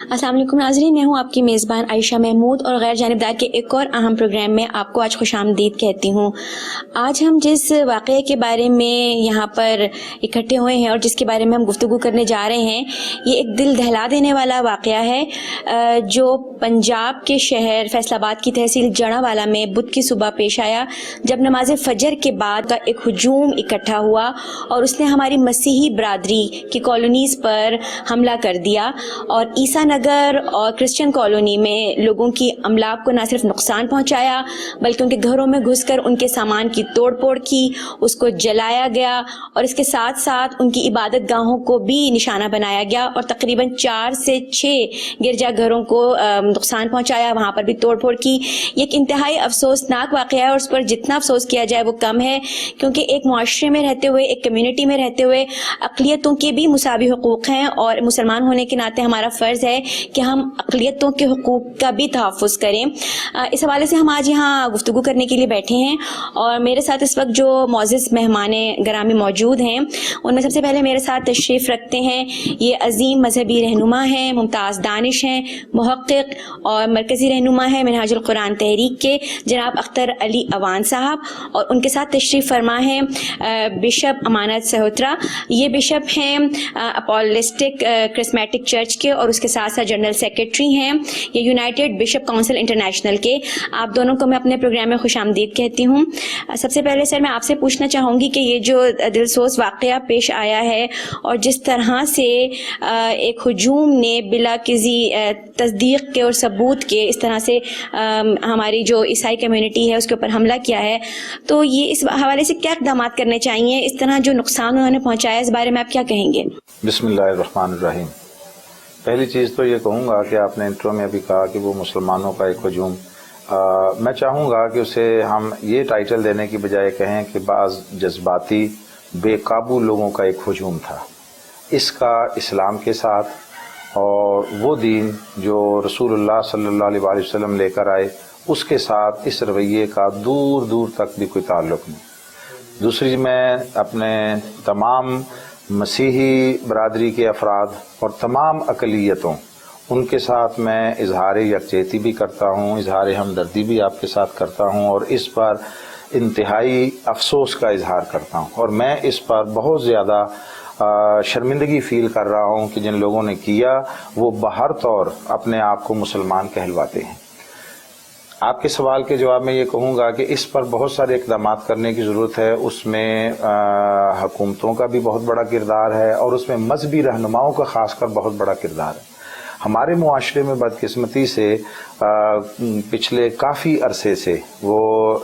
السلام علیکم ناظرین، میں ہوں آپ کی میزبان عائشہ محمود اور غیر جانبدار کے ایک اور اہم پروگرام میں آپ کو آج خوش آمدید کہتی ہوں۔ آج ہم جس واقعے کے بارے میں یہاں پر اکٹھے ہوئے ہیں اور جس کے بارے میں ہم گفتگو کرنے جا رہے ہیں، یہ ایک دل دہلا دینے والا واقعہ ہے جو پنجاب کے شہر فیصل آباد کی تحصیل جڑاوالا میں بدھ کی صبح پیش آیا، جب نماز فجر کے بعد کا ایک ہجوم اکٹھا ہوا اور اس نے ہماری مسیحی برادری کی کالونیز پر حملہ کر دیا اور عیسیٰ نگر اور کرسچن کالونی میں لوگوں کی املاک کو نہ صرف نقصان پہنچایا بلکہ ان کے گھروں میں گھس کر ان کے سامان کی توڑ پھوڑ کی، اس کو جلایا گیا اور اس کے ساتھ ساتھ ان کی عبادت گاہوں کو بھی نشانہ بنایا گیا اور تقریباً 4 سے 6 گرجا گھروں کو نقصان پہنچایا، وہاں پر بھی توڑ پھوڑ کی۔ یہ ایک انتہائی افسوسناک واقعہ ہے اور اس پر جتنا افسوس کیا جائے وہ کم ہے، کیونکہ ایک معاشرے میں رہتے ہوئے، ایک کمیونٹی میں رہتے ہوئے اقلیتوں کے بھی مساوی حقوق ہیں اور مسلمان ہونے کے ناطے ہمارا فرض ہے کہ ہم اقلیتوں کے حقوق کا بھی تحفظ کریں۔ اس حوالے سے ہم آج یہاں گفتگو کرنے کے لیے بیٹھے ہیں اور میرے ساتھ اس وقت جو معزز مہمان گرامی موجود ہیں ان میں سب سے پہلے میرے ساتھ تشریف رکھتے ہیں یہ عظیم مذہبی رہنما ہیں، ممتاز دانش ہیں، محقق اور مرکزی رہنما ہیں منہاج القرآن تحریک کے جناب اختر علی اوان صاحب، اور ان کے ساتھ تشریف فرما ہیں بشپ امانت سہوترا، یہ بشپ ہیں اپولسٹک کرسمیٹک چرچ کے اور اس کے ساتھ ساتھ جنرل سیکرٹری ہیں یہ یونائٹڈ بشپ کونسل انٹرنیشنل کے۔ آپ دونوں کو میں اپنے پروگرام میں خوش آمدید کہتی ہوں۔ سب سے پہلے سر میں آپ سے پوچھنا چاہوں گی کہ یہ جو دلسوز واقعہ پیش آیا ہے اور جس طرح سے ایک ہجوم نے بلا کسی تصدیق کے اور ثبوت کے اس طرح سے ہماری جو عیسائی کمیونٹی ہے اس کے اوپر حملہ کیا ہے، تو یہ اس حوالے سے کیا اقدامات کرنے چاہیے؟ اس طرح جو نقصان انہوں نے پہنچایا اس بارے میں آپ کیا کہیں گے؟ بسم اللہ الرحمن الرحیم۔ پہلی چیز تو یہ کہوں گا کہ آپ نے انٹرو میں ابھی کہا کہ وہ مسلمانوں کا ایک ہجوم، میں چاہوں گا کہ اسے ہم یہ ٹائٹل دینے کی بجائے کہیں کہ بعض جذباتی بے قابو لوگوں کا ایک ہجوم تھا۔ اس کا اسلام کے ساتھ اور وہ دین جو رسول اللہ صلی اللہ علیہ وآلہ وسلم لے کر آئے اس کے ساتھ اس رویے کا دور دور تک بھی کوئی تعلق نہیں۔ دوسری، میں اپنے تمام مسیحی برادری کے افراد اور تمام اقلیتوں ان کے ساتھ میں اظہار یکجہتی بھی کرتا ہوں، اظہار ہمدردی بھی آپ کے ساتھ کرتا ہوں اور اس پر انتہائی افسوس کا اظہار کرتا ہوں، اور میں اس پر بہت زیادہ شرمندگی فیل کر رہا ہوں کہ جن لوگوں نے کیا وہ بہر طور اپنے آپ کو مسلمان کہلواتے ہیں۔ آپ کے سوال کے جواب میں یہ کہوں گا کہ اس پر بہت سارے اقدامات کرنے کی ضرورت ہے، اس میں حکومتوں کا بھی بہت بڑا کردار ہے اور اس میں مذہبی رہنماؤں کا خاص کر بہت بڑا کردار ہے۔ ہمارے معاشرے میں بدقسمتی سے پچھلے کافی عرصے سے وہ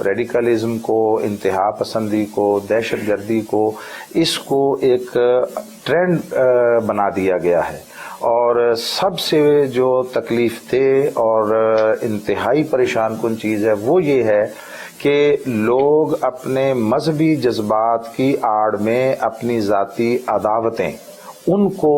ریڈیکلزم کو، انتہا پسندی کو، دہشت گردی کو، اس کو ایک ٹرینڈ بنا دیا گیا ہے، اور سب سے جو تکلیف دہ اور انتہائی پریشان کن چیز ہے وہ یہ ہے کہ لوگ اپنے مذہبی جذبات کی آڑ میں اپنی ذاتی عداوتیں ان کو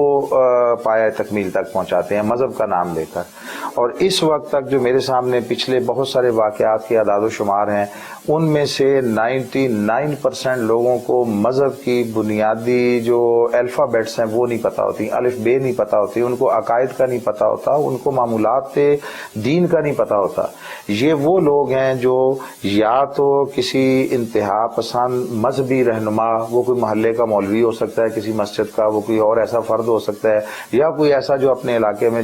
پایہ تکمیل تک پہنچاتے ہیں مذہب کا نام لے کر۔ اور اس وقت تک جو میرے سامنے پچھلے بہت سارے واقعات کے اعداد و شمار ہیں ان میں سے 99% لوگوں کو مذہب کی بنیادی جو الفابیٹس ہیں وہ نہیں پتہ ہوتی، الف بے نہیں پتہ ہوتی، ان کو عقائد کا نہیں پتہ ہوتا، ان کو معمولات دین کا نہیں پتہ ہوتا۔ یہ وہ لوگ ہیں جو یا تو کسی انتہا پسند مذہبی رہنما، وہ کوئی محلے کا مولوی ہو سکتا ہے کسی مسجد کا، وہ کوئی اور ایسا فرد ہو سکتا ہے، یا کوئی ایسا جو اپنے علاقے میں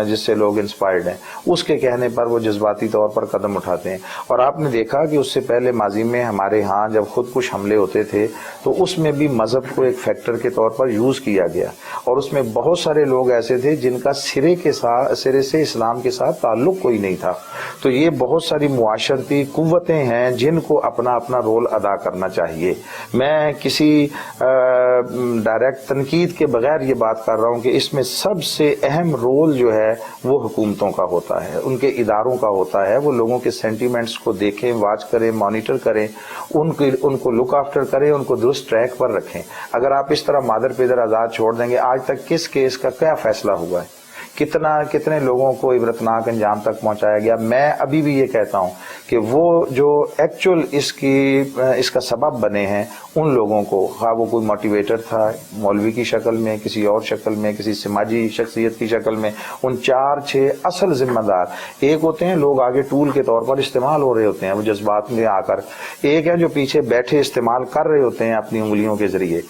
جس سے لوگ انسپائرڈ ہیں، اس کے کہنے پر وہ جذباتی طور پر قدم اٹھاتے ہیں۔ اور آپ نے دیکھا کہ اس سے پہلے ماضی میں ہمارے ہاں جب خود کش حملے ہوتے تھے تو اس میں بھی مذہب کو ایک فیکٹر کے طور پر یوز کیا گیا، اور اس میں بہت سارے لوگ ایسے تھے جن کا سرے سے اسلام کے ساتھ تعلق کوئی نہیں تھا۔ تو یہ بہت ساری معاشرتی قوتیں ہیں جن کو اپنا اپنا رول ادا کرنا چاہیے۔ میں کسی ڈائریکٹ تنقید کے بغیر یہ بات کر رہا ہوں کہ اس میں سب سے اہم رول جو ہے وہ حکومتوں کا ہوتا ہے، ان کے اداروں کا ہوتا ہے۔ وہ لوگوں کے سینٹیمنٹس کو دیکھیں، واچ کریں، مانیٹر کریں، ان کو لک آفٹر کریں، ان کو درست ٹریک پر رکھیں۔ اگر آپ اس طرح مادر پیدر آزاد چھوڑ دیں گے، آج تک کس کیس کا کیا فیصلہ ہوا ہے؟ کتنے لوگوں کو عبرتناک انجام تک پہنچایا گیا. میں ابھی بھی یہ کہتا ہوں کہ وہ جو ایکچوئل اس کا سبب بنے ہیں ان لوگوں کو، خواہ وہ کوئی موٹیویٹر تھا مولوی کی شکل میں، کسی اور شکل میں، کسی سماجی شخصیت کی شکل میں، ان 4-6 اصل ذمہ دار ایک ہوتے ہیں لوگ آگے ٹول کے طور پر استعمال ہو رہے ہوتے ہیں وہ جذبات میں آ کر، ایک ہے جو پیچھے بیٹھے استعمال کر رہے ہوتے ہیں اپنی انگلیوں کے ذریعے،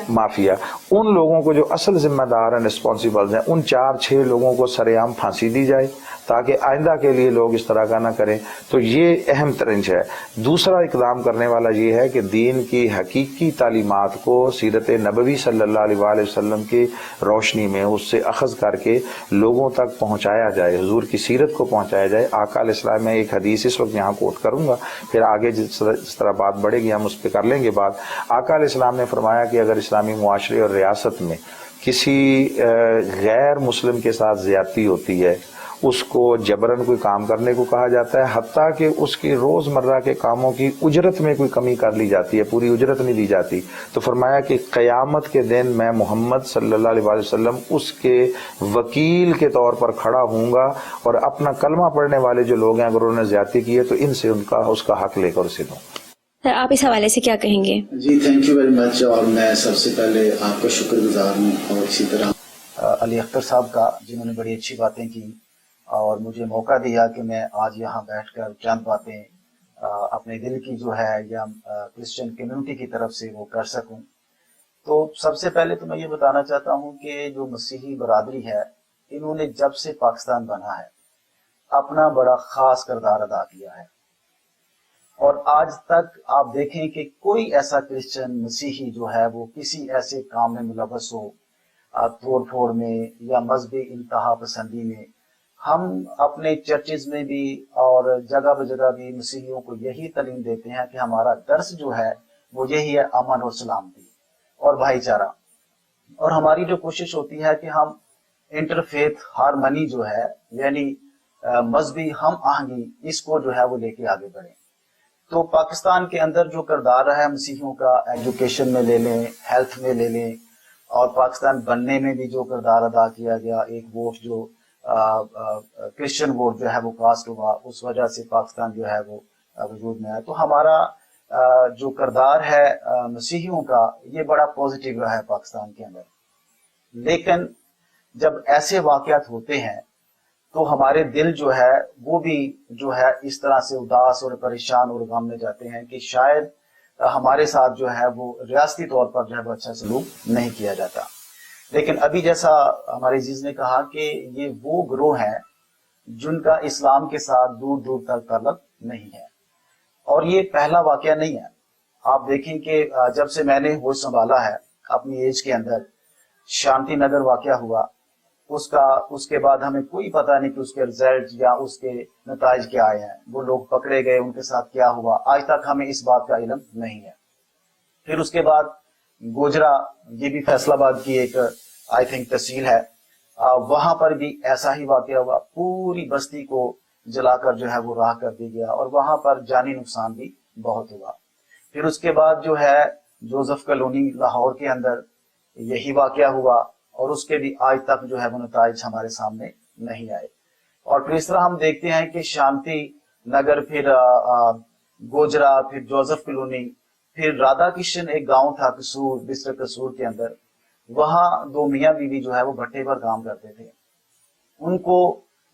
مافیا. ان لوگوں کو جو اصل ذمہ دار ہیں، رسپانسیبل ہیں، ان 4-6 لوگوں کو سر عام پھانسی دی جائے تاکہ آئندہ کے لیے لوگ اس طرح کا نہ کریں. تو یہ اہم ترنج ہے. دوسرا اقدام کرنے والا یہ ہے کہ دین کی حقیقی تعلیمات کو سیرت نبوی صلی اللہ علیہ وآلہ وسلم کی روشنی میں اس سے اخذ کر کے لوگوں تک پہنچایا جائے، حضور کی سیرت کو پہنچایا جائے. آقا علیہ السلام میں ایک حدیث اس وقت یہاں کوٹ کروں گا، پھر آگے جس طرح بات بڑھے گی ہم اس پہ کر لیں گے بات. آقا علیہ السلام نے فرمایا کہ اگر اسلامی معاشرے اور ریاست میں کسی غیر مسلم کے ساتھ زیادتی ہوتی ہے، اس کو جبراً کوئی کام کرنے کو کہا جاتا ہے، حتیٰ کہ اس کی روزمرہ کے کاموں کی اجرت میں کوئی کمی کر لی جاتی ہے، پوری اجرت نہیں دی جاتی. تو فرمایا کہ قیامت کے دن میں محمد صلی اللہ علیہ وآلہ وسلم اس کے وکیل کے طور پر کھڑا ہوں گا اور اپنا کلمہ پڑھنے والے جو لوگ ہیں اگر انہوں نے زیادتی کی ہے تو ان سے اس کا حق لے کر اسے دوں. سر آپ اس حوالے سے کیا کہیں گے؟ جی تھینک یو ویری مچ. اور میں سب سے پہلے آپ کا شکر گزار ہوں اور اسی طرح علی اختر صاحب کا جنہوں نے بڑی اچھی باتیں کی اور مجھے موقع دیا کہ میں آج یہاں بیٹھ کر چند باتیں اپنے دل کی جو ہے یا کرسچن کمیونٹی کی طرف سے وہ کر سکوں. تو سب سے پہلے تو میں یہ بتانا چاہتا ہوں کہ جو مسیحی برادری ہے انہوں نے جب سے پاکستان بنا ہے اپنا بڑا خاص کردار ادا کیا ہے، اور آج تک آپ دیکھیں کہ کوئی ایسا کرسچن مسیحی جو ہے وہ کسی ایسے کام میں ملوث ہو، توڑ پھوڑ میں یا مذہبی انتہا پسندی میں. ہم اپنے چرچز میں بھی اور جگہ بجگہ بھی مسیحیوں کو یہی تعلیم دیتے ہیں کہ ہمارا درس جو ہے وہ یہی ہے امن اور سلامتی اور بھائی چارہ. اور ہماری جو کوشش ہوتی ہے کہ ہم انٹرفیتھ ہارمنی جو ہے یعنی مذہبی ہم آہنگی اس کو جو ہے وہ لے کے آگے بڑھیں. تو پاکستان کے اندر جو کردار رہا ہے مسیحیوں کا، ایجوکیشن میں لے لیں، ہیلتھ میں لے لیں، اور پاکستان بننے میں بھی جو کردار ادا کیا گیا، ایک ووٹ جو کرسچن ووٹ جو ہے وہ کاسٹ ہوا، اس وجہ سے پاکستان جو ہے وہ وجود میں آیا. تو ہمارا جو کردار ہے مسیحیوں کا یہ بڑا پازیٹیو رہا ہے پاکستان کے اندر. لیکن جب ایسے واقعات ہوتے ہیں تو ہمارے دل جو ہے وہ بھی جو ہے اس طرح سے اداس اور پریشان اور غم میں جاتے ہیں کہ شاید ہمارے ساتھ جو ہے وہ ریاستی طور پر جو ہے وہ اچھا سلوک نہیں کیا جاتا. لیکن ابھی جیسا ہمارے عزیز نے کہا کہ یہ وہ گروہ ہیں جن کا اسلام کے ساتھ دور دور تک تعلق نہیں ہے، اور یہ پہلا واقعہ نہیں ہے. آپ دیکھیں کہ جب سے میں نے ہوش سنبھالا ہے اپنی ایج کے اندر، شانتی نگر واقعہ ہوا، اس کے بعد ہمیں کوئی پتہ نہیں کہ اس کے رزلٹ یا اس کے نتائج کیا آئے ہیں، وہ لوگ پکڑے گئے، ان کے ساتھ کیا ہوا، آج تک ہمیں اس بات کا علم نہیں ہے. پھر اس کے بعد گوجرا، یہ بھی فیصل آباد کی ایک آئی تھنک تحصیل ہے، وہاں پر بھی ایسا ہی واقعہ ہوا، پوری بستی کو جلا کر جو ہے وہ راہ کر دی گیا اور وہاں پر جانی نقصان بھی بہت ہوا. پھر اس کے بعد جو ہے جوزف کالونی لاہور کے اندر یہی واقعہ ہوا اور اس کے بھی آج تک جو ہے وہ نتائج ہمارے سامنے نہیں آئے. اور پھر اس طرح ہم دیکھتے ہیں کہ شانتی نگر، پھر گوجرا، پھر جوزف کالونی، پھر رادھا کشن ایک گاؤں تھا قصور، ڈسٹرکٹ قصور کے اندر، وہاں دو میاں بیوی جو ہے وہ بھٹے پر کام کرتے تھے، ان کو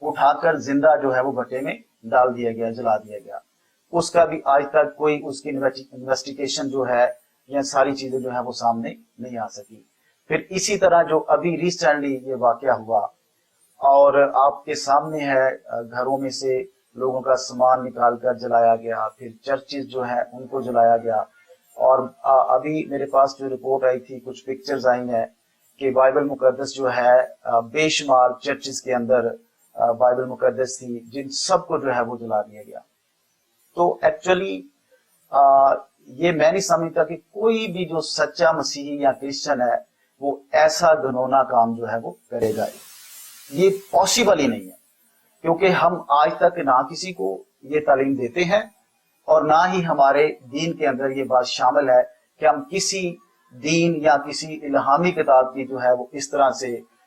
اٹھا کر زندہ جو ہے وہ بھٹے میں ڈال دیا گیا، جلا دیا گیا. اس کا بھی آج تک کوئی اس کی انویسٹیگیشن جو ہے یہ ساری چیزیں جو ہے وہ سامنے نہیں آ سکی. پھر اسی طرح جو ابھی ریسنٹلی یہ واقعہ ہوا اور آپ کے سامنے ہے، گھروں میں سے لوگوں کا سامان نکال کر جلایا گیا، پھر چرچز جو ہے ان کو جلایا گیا. اور ابھی میرے پاس جو رپورٹ آئی تھی، کچھ پکچرز آئی ہیں کہ بائبل مقدس جو ہے بے شمار چرچز کے اندر بائبل مقدس تھی، جن سب کو جو ہے وہ جلا دیا گیا. تو ایکچولی یہ میں نہیں سمجھتا کہ کوئی بھی جو سچا مسیحی یا کرسچن ہے وہ ایسا گھنونا کام جو ہے وہ کرے گا. یہ پاسبل ہی نہیں ہے، کیونکہ ہم آج تک نہ کسی کو یہ تعلیم دیتے ہیں اور نہ ہی ہمارے دین کے اندر یہ بات شامل ہے کہ ہم کسی دین یا کسی الہامی کتاب کی جو ہے وہ اس طرح سے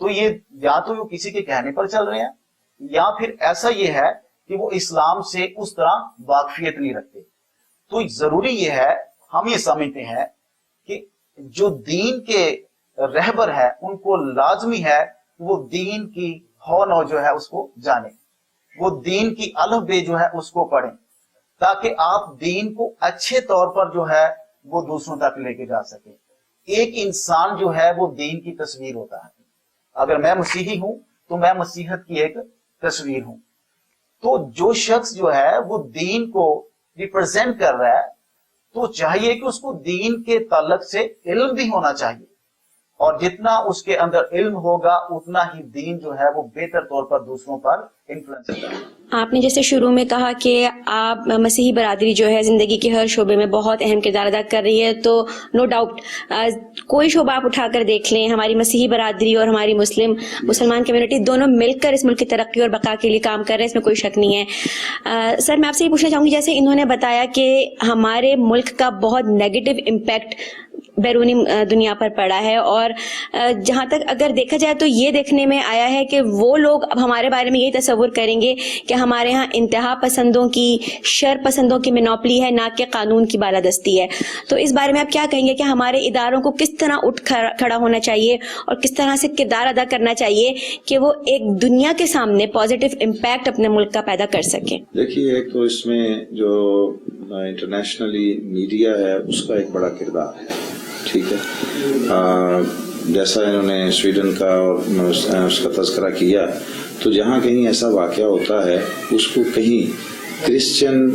تو یہ یا تو وہ کسی کے کہنے پر چل رہے ہیں یا پھر ایسا یہ ہے کہ وہ اسلام سے اس طرح واقفیت نہیں رکھتے. تو ضروری یہ ہے، ہم یہ سمجھتے ہیں کہ جو دین کے رہبر ہے ان کو لازمی ہے وہ دین کی ہو نو جو ہے اس کو جانے، وہ دین کی الف بے جو ہے اس کو پڑھیں، تاکہ آپ دین کو اچھے طور پر جو ہے وہ دوسروں تک لے کے جا سکیں. ایک انسان جو ہے وہ دین کی تصویر ہوتا ہے. اگر میں مسیحی ہوں تو میں مسیحت کی ایک تصویر ہوں. تو جو شخص جو ہے وہ دین کو ریپرزینٹ کر رہا ہے تو چاہیے کہ اس کو دین کے تعلق سے علم بھی ہونا چاہیے، اور جتنا اس کے اندر علم ہوگا اتنا ہی دین جو ہے وہ بہتر طور پر دوسروں پر انفلوئنس کرتا ہے. آپ نے جیسے شروع میں کہا کہ آپ مسیحی برادری جو ہے زندگی کے ہر شعبے میں بہت اہم کردار ادا کر رہی ہے، تو نو ڈاؤٹ کوئی شعبہ آپ اٹھا کر دیکھ لیں، ہماری مسیحی برادری اور ہماری مسلمان کمیونٹی دونوں مل کر اس ملک کی ترقی اور بقا کے لیے کام کر رہے ہیں، اس میں کوئی شک نہیں ہے. سر میں آپ سے یہ پوچھنا چاہوں گی، جیسے انہوں نے بتایا کہ ہمارے ملک کا بہت نیگیٹو امپیکٹ بیرونی دنیا پر پڑا ہے، اور جہاں تک اگر دیکھا جائے تو یہ دیکھنے میں آیا ہے کہ وہ لوگ اب ہمارے بارے میں یہی تصور کریں گے کہ ہمارے ہاں انتہا پسندوں کی، شر پسندوں کی منوپلی ہے، نہ کہ قانون کی بالادستی ہے. تو اس بارے میں آپ کیا کہیں گے کہ ہمارے اداروں کو کس طرح اٹھ کھڑا ہونا چاہیے اور کس طرح سے کردار ادا کرنا چاہیے کہ وہ ایک دنیا کے سامنے پازیٹیو امپیکٹ اپنے ملک کا پیدا کر سکیں؟ دیکھیے، ایک تو اس میں جو انٹرنیشنلی میڈیا ہے اس کا ایک بڑا کردار ہے، ٹھیک ہے. جیسا انہوں نے سویڈن کا اور اس کا تذکرہ کیا، تو جہاں کہیں ایسا واقعہ ہوتا ہے اس کو کہیں کرسچن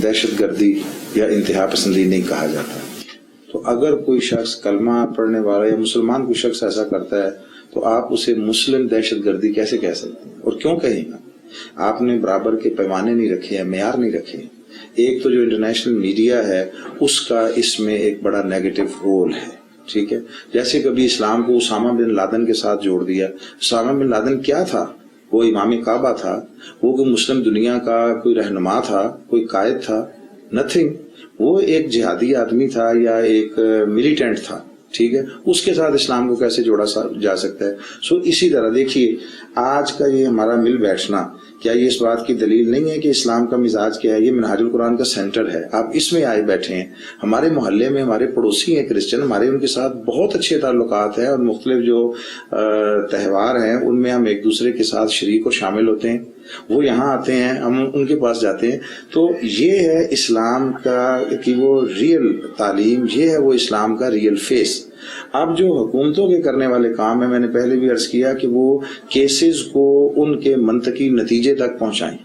دہشت گردی یا انتہا پسندی نہیں کہا جاتا. تو اگر کوئی شخص کلمہ پڑھنے والا یا مسلمان کوئی شخص ایسا کرتا ہے تو آپ اسے مسلم دہشت گردی کیسے کہہ سکتے ہیں، اور کیوں کہیں گا؟ آپ نے برابر کے پیمانے نہیں رکھے ہیں، معیار نہیں رکھے ہیں. ایک تو جو انٹرنیشنل میڈیا ہے اس کا اس میں ایک بڑا نیگیٹو رول ہے، ٹھیک ہے. جیسے کبھی اسلام کو اسامہ بن لادن کے ساتھ جوڑ دیا. اسامہ بن لادن کیا تھا؟ وہ امام کعبہ تھا، وہ کوئی مسلم دنیا کا کوئی رہنما تھا، کوئی قائد تھا؟ نتھنگ. وہ ایک جہادی آدمی تھا یا ایک ملیٹنٹ تھا، ٹھیک ہے. اس کے ساتھ اسلام کو کیسے جوڑا جا سکتا ہے؟ اسی طرح دیکھیے آج کا یہ ہمارا مل بیٹھنا، کیا یہ اس بات کی دلیل نہیں ہے کہ اسلام کا مزاج کیا ہے؟ یہ منہاج القرآن کا سینٹر ہے، آپ اس میں آئے بیٹھے ہیں. ہمارے محلے میں ہمارے پڑوسی ہیں کرسچن، ہمارے ان کے ساتھ بہت اچھے تعلقات ہیں، اور مختلف جو تہوار ہیں ان میں ہم ایک دوسرے کے ساتھ شریک اور شامل ہوتے ہیں. وہ یہاں آتے ہیں، ہم ان کے پاس جاتے ہیں. تو یہ ہے اسلام کا کہ وہ ریئل تعلیم، یہ ہے وہ اسلام کا ریئل فیس. اب جو حکومتوں کے کرنے والے کام ہیں، میں نے پہلے بھی عرض کیا کہ وہ کیسز کو ان کے منطقی نتیجے تک پہنچائیں،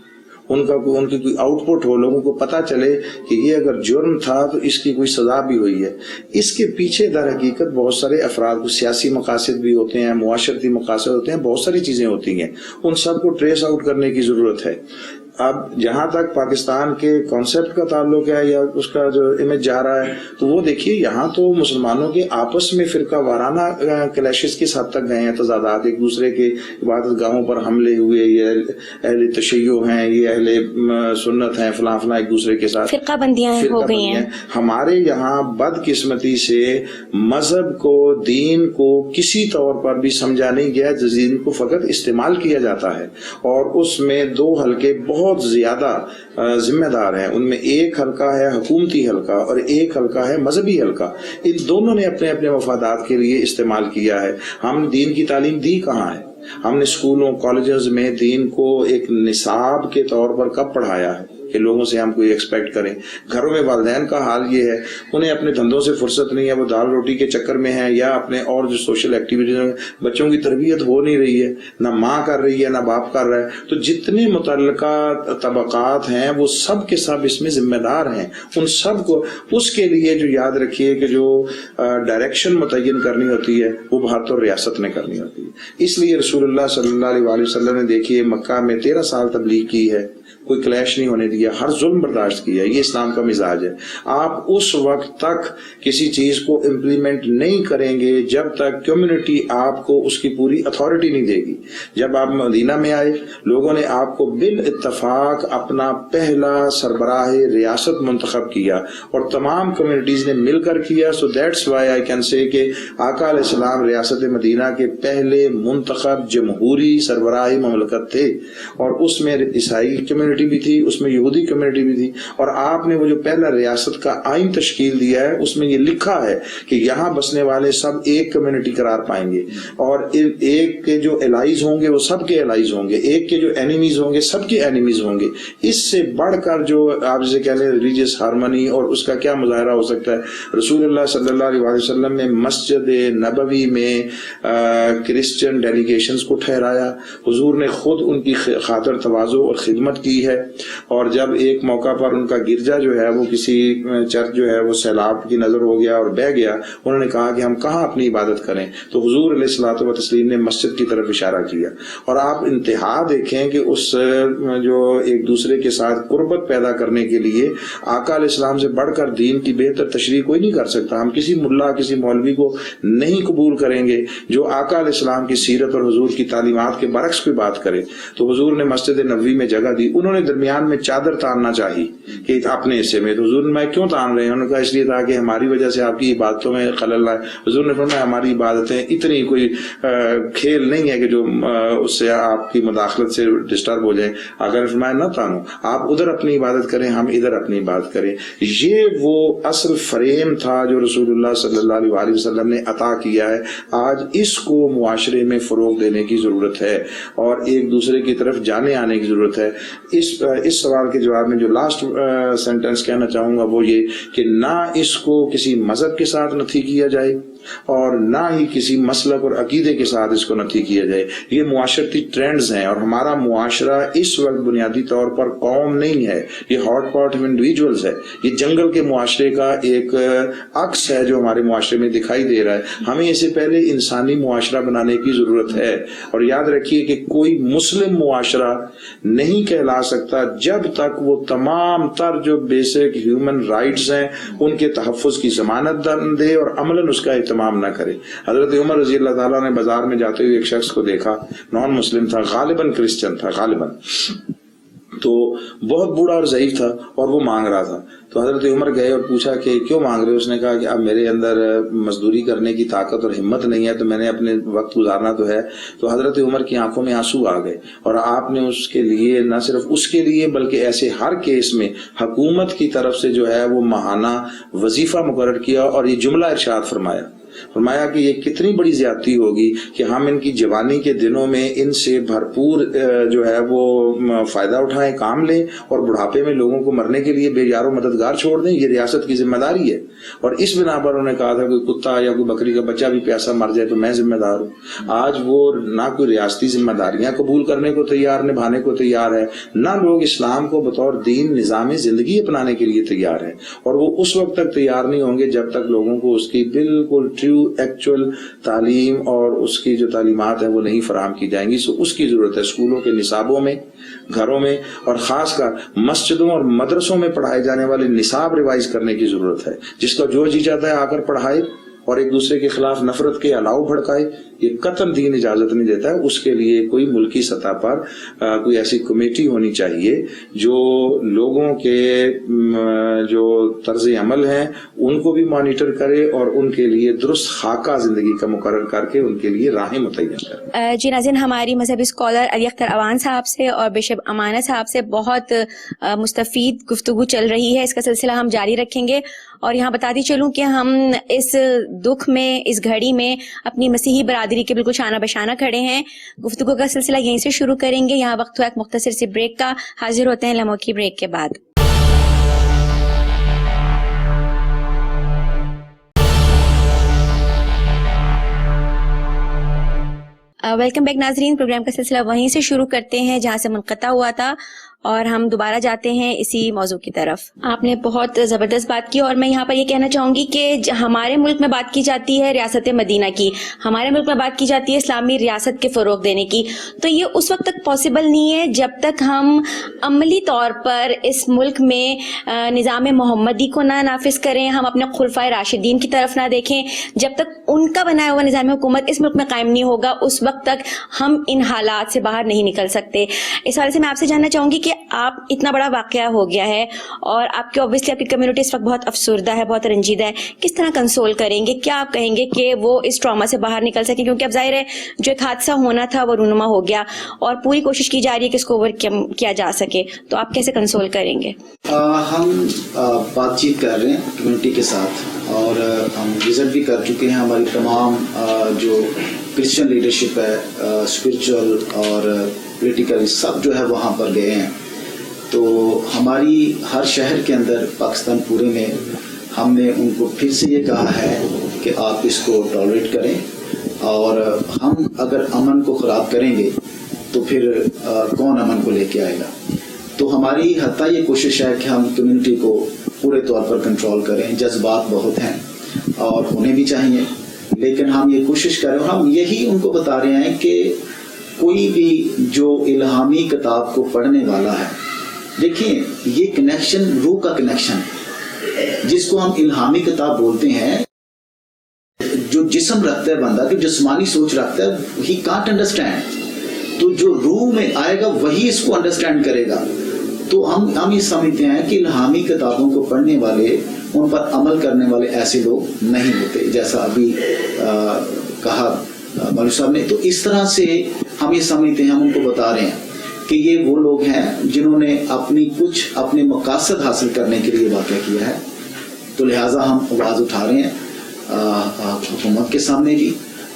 ان کی کوئی آؤٹ پٹ ہو، لوگوں کو پتہ چلے کہ یہ اگر جرم تھا تو اس کی کوئی سزا بھی ہوئی ہے. اس کے پیچھے در حقیقت بہت سارے افراد کو سیاسی مقاصد بھی ہوتے ہیں، معاشرتی مقاصد ہوتے ہیں، بہت ساری چیزیں ہوتی ہیں. ان سب کو ٹریس آؤٹ کرنے کی ضرورت ہے. اب جہاں تک پاکستان کے کانسیپٹ کا تعلق ہے یا اس کا جو امیج جا رہا ہے، تو وہ دیکھیے یہاں تو مسلمانوں کے آپس میں فرقہ وارانہ کلیشز کس حد تک گئے ہیں، تضادات، ایک دوسرے کے عبادت گاہوں پر حملے ہوئے، یہ اہل تشیع ہیں، یہ اہل سنت ہیں، فلاں فلاں ایک دوسرے کے ساتھ فرقہ بندیاں ہو گئی ہیں. ہمارے یہاں بدقسمتی سے مذہب کو، دین کو کسی طور پر بھی سمجھا نہیں گیا، دین کو فقط استعمال کیا جاتا ہے. اور اس میں دو حلقے بہت زیادہ ذمہ دار ہیں. ان میں ایک حلقہ ہے حکومتی حلقہ اور ایک حلقہ ہے مذہبی حلقہ. ان دونوں نے اپنے اپنے مفادات کے لیے استعمال کیا ہے. ہم دین کی تعلیم دی کہاں ہے؟ ہم نے اسکولوں کالجز میں دین کو ایک نصاب کے طور پر کب پڑھایا ہے کہ لوگوں سے ہم کوئی ایکسپیکٹ کریں؟ گھروں میں والدین کا حال یہ ہے، انہیں اپنے دھندوں سے فرصت نہیں ہے، وہ دال روٹی کے چکر میں ہیں، یا اپنے اور جو سوشل ایکٹیویٹیز ہیں، بچوں کی تربیت ہو نہیں رہی ہے، نہ ماں کر رہی ہے نہ باپ کر رہا ہے. تو جتنے متعلقہ طبقات ہیں وہ سب کے سب اس میں ذمہ دار ہیں. ان سب کو اس کے لیے جو یاد رکھیے کہ جو ڈائریکشن متعین کرنی ہوتی ہے وہ بھارت اور ریاست نے کرنی ہوتی ہے. اس لیے رسول اللہ صلی اللہ علیہ وسلم نے دیکھیے مکہ میں 13 سال تبلیغ کی ہے، کوئی کلیش نہیں ہونے دیا, ہر ظلم برداشت کیا. یہ اسلام کا مزاج ہے. آپ اس وقت تک کسی چیز کو امپلیمنٹ نہیں کریں گے جب تک کمیونٹی آپ کو اس کی پوری اتھارٹی نہیں دے گی. جب آپ مدینہ میں آئے, لوگوں نے آپ کو بالاتفاق اپنا پہلا سربراہ ریاست منتخب کیا اور تمام کمیونٹیز نے مل کر کیا. So that's why I can say کہ آقا علیہ السلام ریاست مدینہ کے پہلے منتخب جمہوری سربراہ مملکت تھے, اور اس میں عیسائی کمیونٹی بھی تھی, اس میں یہودی کمیونٹی بھی تھی. اور آپ نے وہ جو پہلا ریاست کا آئین تشکیل دیا ہے اس میں یہ لکھا ہے کہ یہاں بسنے والے سب ایک کمیونٹی قرار پائیں گے, اور ایک کے جو الائز ہوں گے وہ سب کے الائز ہوں گے, ایک کے جو اینیمیز ہوں گے سب کے اینیمیز ہوں گے. اس سے بڑھ کر جو آپ جسے کہہ لیں ریلیجیس ہارمنی اور اس کا کیا مظاہرہ ہو سکتا ہے. رسول اللہ صلی اللہ علیہ وسلم نے مسجد نبوی میں کرسچن ڈیلیگیشنز کو ٹھہرایا. حضور نے خود ان کی خاطر تواضع اور خدمت کی ہے, اور جب ایک موقع پر ان کا گرجا جو ہے وہ کسی چرچ جو ہے وہ سیلاب کی نظر ہو گیا اور بہہ گیا, انہوں نے کہا کہ ہم کہاں اپنی عبادت کریں, تو حضور علیہ الصلوۃ والتسلیم نے مسجد کی طرف اشارہ کیا. اور آپ انتہا دیکھیں کہ اس جو ایک دوسرے کے ساتھ قربت پیدا کرنے کے لیے آقا علیہ السلام سے بڑھ کر دین کی بہتر تشریح کوئی نہیں کر سکتا. ہم کسی ملا کسی مولوی کو نہیں قبول کریں گے جو آقا علیہ السلام کی سیرت اور حضور کی تعلیمات کے برعکس کوئی بات کرے. تو حضور نے مسجد نبوی میں جگہ دی. انہوں نے درمیان میں چادر تاننا چاہی کہ اپنے حصے میں, تو حضور نے میں کیوں تان رہے ہیں, انہوں نے کہا اس لیے تھا کہ ہماری وجہ سے آپ کی عبادتوں میں خلل آئے. حضور نے فرمایا ہماری عبادتیں اتنی کوئی کھیل نہیں ہے کہ جو اس سے آپ کی مداخلت سے ڈسٹرب ہو جائیں. اگر فرمایا نہ تانو, آپ ادھر اپنی عبادت کریں, ہم ادھر اپنی عبادت کریں. یہ وہ اصل فریم تھا جو رسول اللہ صلی اللہ علیہ وسلم نے عطا کیا ہے. آج اس کو معاشرے میں فروغ دینے کی ضرورت ہے اور ایک دوسرے کی طرف جانے آنے کی ضرورت ہے. اس سوال کے جواب میں جو لاسٹ سینٹنس کہنا چاہوں گا وہ یہ کہ نہ اس کو کسی مذہب کے ساتھ نتھی کیا جائے اور نہ ہی کسی مسلک اور عقیدے کے ساتھ اس کو نتھی کیا جائے. یہ معاشرتی ٹرینڈز ہیں, اور ہمارا معاشرہ اس وقت بنیادی طور پر قوم نہیں ہے, یہ ہاٹ پاٹ آف انڈیویجولز ہے. یہ جنگل کے معاشرے کا ایک عکس ہے جو ہمارے معاشرے میں دکھائی دے رہا ہے. ہمیں اسے پہلے انسانی معاشرہ بنانے کی ضرورت ہے. اور یاد رکھیے کہ کوئی مسلم معاشرہ نہیں کہلا سکتا جب تک وہ تمام تر جو بیسک ہیومن رائٹس ہیں ان کے تحفظ کی ضمانت دے اور عملاً اس کا اہتمام نہ کرے. حضرت عمر رضی اللہ تعالیٰ نے بازار میں جاتے ہوئے ایک شخص کو دیکھا, نان مسلم تھا, غالباً کرسچن تھا, غالباً تو بہت بوڑھا اور ضعیف تھا اور وہ مانگ رہا تھا. تو حضرت عمر گئے اور پوچھا کہ کیوں مانگ رہے ہو؟ اس نے کہا کہ اب میرے اندر مزدوری کرنے کی طاقت اور ہمت نہیں ہے, تو میں نے اپنے وقت گزارنا تو ہے. تو حضرت عمر کی آنکھوں میں آنسو آ گئے, اور آپ نے اس کے لیے نہ صرف اس کے لیے بلکہ ایسے ہر کیس میں حکومت کی طرف سے جو ہے وہ ماہانہ وظیفہ مقرر کیا, اور یہ جملہ ارشاد فرمایا کہ یہ کتنی بڑی زیادتی ہوگی کہ ہم ان کی جوانی کے دنوں میں ان سے بھرپور جو ہے وہ فائدہ اٹھائیں, کام لیں, اور بڑھاپے میں لوگوں کو مرنے کے لیے بے یار و مددگار چھوڑ دیں. یہ ریاست کی ذمہ داری ہے. اور اس بنا پر انہوں نے کہا تھا کوئی کتا یا کوئی بکری کا بچہ بھی پیاسا مر جائے تو میں ذمہ دار ہوں. آج وہ نہ کوئی ریاستی ذمہ داریاں قبول کرنے کو تیار, نبھانے کو تیار ہے, نہ لوگ اسلام کو بطور دین نظام زندگی اپنانے کے لیے تیار ہیں. اور وہ اس وقت تک تیار نہیں ہوں گے جب تک لوگوں کو اس کی بالکل ٹرو ایکچوئل تعلیم اور اس کی جو تعلیمات ہیں وہ نہیں فراہم کی جائیں گی. سو اس کی ضرورت ہے. اسکولوں کے نصابوں میں, گھروں میں, اور خاص کر مسجدوں اور مدرسوں میں پڑھائے جانے والے نصاب ریوائز کرنے کی ضرورت ہے. جس کا جو جی چاہتا ہے آ کر پڑھائے اور ایک دوسرے کے خلاف نفرت کے الاؤ بھڑکائے, یہ قطعاً دین اجازت نہیں دیتا ہے. اس کے لیے کوئی ملکی سطح پر کوئی ایسی کمیٹی ہونی چاہیے جو لوگوں کے جو طرز عمل ہیں ان کو بھی مانیٹر کرے اور ان کے لیے درست خاکہ زندگی کا مقرر کر کے ان کے لیے راہیں متعین کرے. جی ناظرین, ہماری مذہبی اسکالر علی اختر اوان صاحب سے اور بشپ امانہ صاحب سے بہت مستفید گفتگو چل رہی ہے. اس کا سلسلہ ہم جاری رکھیں گے. اور یہاں بتاتی چلوں کہ ہم اس دکھ میں, اس گھڑی میں اپنی مسیحی برادری کے بالکل شانہ بشانہ کھڑے ہیں. گفتگو کا سلسلہ یہیں سے شروع کریں گے. یہاں وقت ہوا ایک مختصر سی بریک کا. حاضر ہوتے ہیں لمحوں کی بریک کے بعد. ویلکم بیک ناظرین. پروگرام کا سلسلہ وہیں سے شروع کرتے ہیں جہاں سے منقطع ہوا تھا, اور ہم دوبارہ جاتے ہیں اسی موضوع کی طرف. آپ نے بہت زبردست بات کی اور میں یہاں پر یہ کہنا چاہوں گی کہ ہمارے ملک میں بات کی جاتی ہے ریاست مدینہ کی, ہمارے ملک میں بات کی جاتی ہے اسلامی ریاست کے فروغ دینے کی, تو یہ اس وقت تک پاسبل نہیں ہے جب تک ہم عملی طور پر اس ملک میں نظام محمدی کو نہ نافذ کریں, ہم اپنے خلفائے راشدین کی طرف نہ دیکھیں. جب تک ان کا بنایا ہوا نظام حکومت اس ملک میں قائم نہیں ہوگا اس وقت تک ہم ان حالات سے باہر نہیں نکل سکتے. اس حوالے سے میں آپ سے جاننا چاہوں گی کہ آپ اتنا بڑا واقعہ ہو گیا ہے اور آپ کی اوبویسلی آپ کی کمیونٹی اس وقت بہت افسردہ ہے, بہت رنجیدہ ہے, کس طرح کنسول کریں گے, کیا آپ کہیں گے کہ وہ اس ٹراما سے باہر نکل سکیں, کیونکہ اب ظاہر ہے جو ایک حادثہ ہونا تھا وہ رونما ہو گیا اور پوری کوشش کی جا رہی ہے کہ اس کو اوور کیا جا سکے, تو آپ کیسے کنسول کریں گے؟ ہم بات چیت کر رہے ہیں کمیونٹی کے ساتھ اور ہم وزٹ بھی کر چکے ہیں. ہماری تمام جو کرسچن لیڈرشپ ہے, اسپرچل اور پولیٹیکل, سب جو ہے وہاں پر گئے ہیں. تو ہماری ہر شہر کے اندر پاکستان پورے میں ہم نے ان کو پھر سے یہ کہا ہے کہ آپ اس کو ٹالریٹ کریں, اور ہم اگر امن کو خراب کریں گے تو پھر کون امن کو لے کے آئے گا. تو ہماری حتیٰ یہ کوشش ہے کہ ہم کمیونٹی کو پورے طور پر کنٹرول کریں. جذبات بہت ہیں اور ہونے بھی چاہیے, لیکن ہم یہ کوشش کریں اور ہم یہی ان کو بتا رہے ہیں کہ کوئی بھی جو الہامی کتاب کو پڑھنے والا ہے, دیکھیں یہ کنیکشن روح کا کنیکشن جس کو ہم الہامی کتاب بولتے ہیں. جو جسم رکھتا ہے بندہ, جو جسمانی سوچ رکھتا ہے, ہی کانٹ انڈرسٹینڈ. تو جو روح میں آئے گا وہی اس کو انڈرسٹینڈ کرے گا. تو ہم یہ سمجھتے ہیں کہ الہامی کتابوں کو پڑھنے والے, ان پر عمل کرنے والے ایسے لوگ نہیں ہوتے, جیسا ابھی کہا مولوی صاحب نے. تو اس طرح سے ہم یہ سمجھتے ہیں, ہم ان کو بتا رہے ہیں کہ یہ وہ لوگ ہیں جنہوں نے اپنے مقاصد حاصل کرنے کے لیے واقعہ کیا ہے. تو لہٰذا ہم آواز اٹھا رہے ہیں حکومت کے سامنے بھی,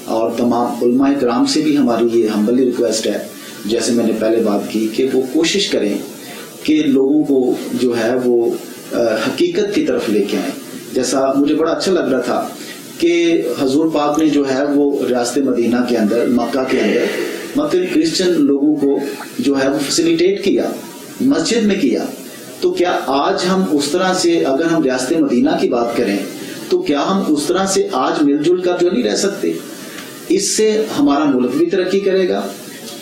اور تمام علماء کرام سے بھی ہماری یہ ہمبلی ریکویسٹ ہے, جیسے میں نے پہلے بات کی, کہ وہ کوشش کریں کہ لوگوں کو جو ہے وہ حقیقت کی طرف لے کے آئیں. جیسا مجھے بڑا اچھا لگ رہا تھا کہ حضور پاک نے جو ہے وہ ریاست مدینہ کے اندر, مکہ کے اندر مطلب کرسچن لوگوں کو جو ہے وہ فیسیلیٹیٹ کیا, مسجد میں کیا. تو کیا آج ہم اس طرح سے, اگر ہم ریاست مدینہ کی بات کریں تو کیا ہم اس طرح سے آج مل جل کر جو نہیں رہ سکتے؟ اس سے ہمارا ملک بھی ترقی کرے گا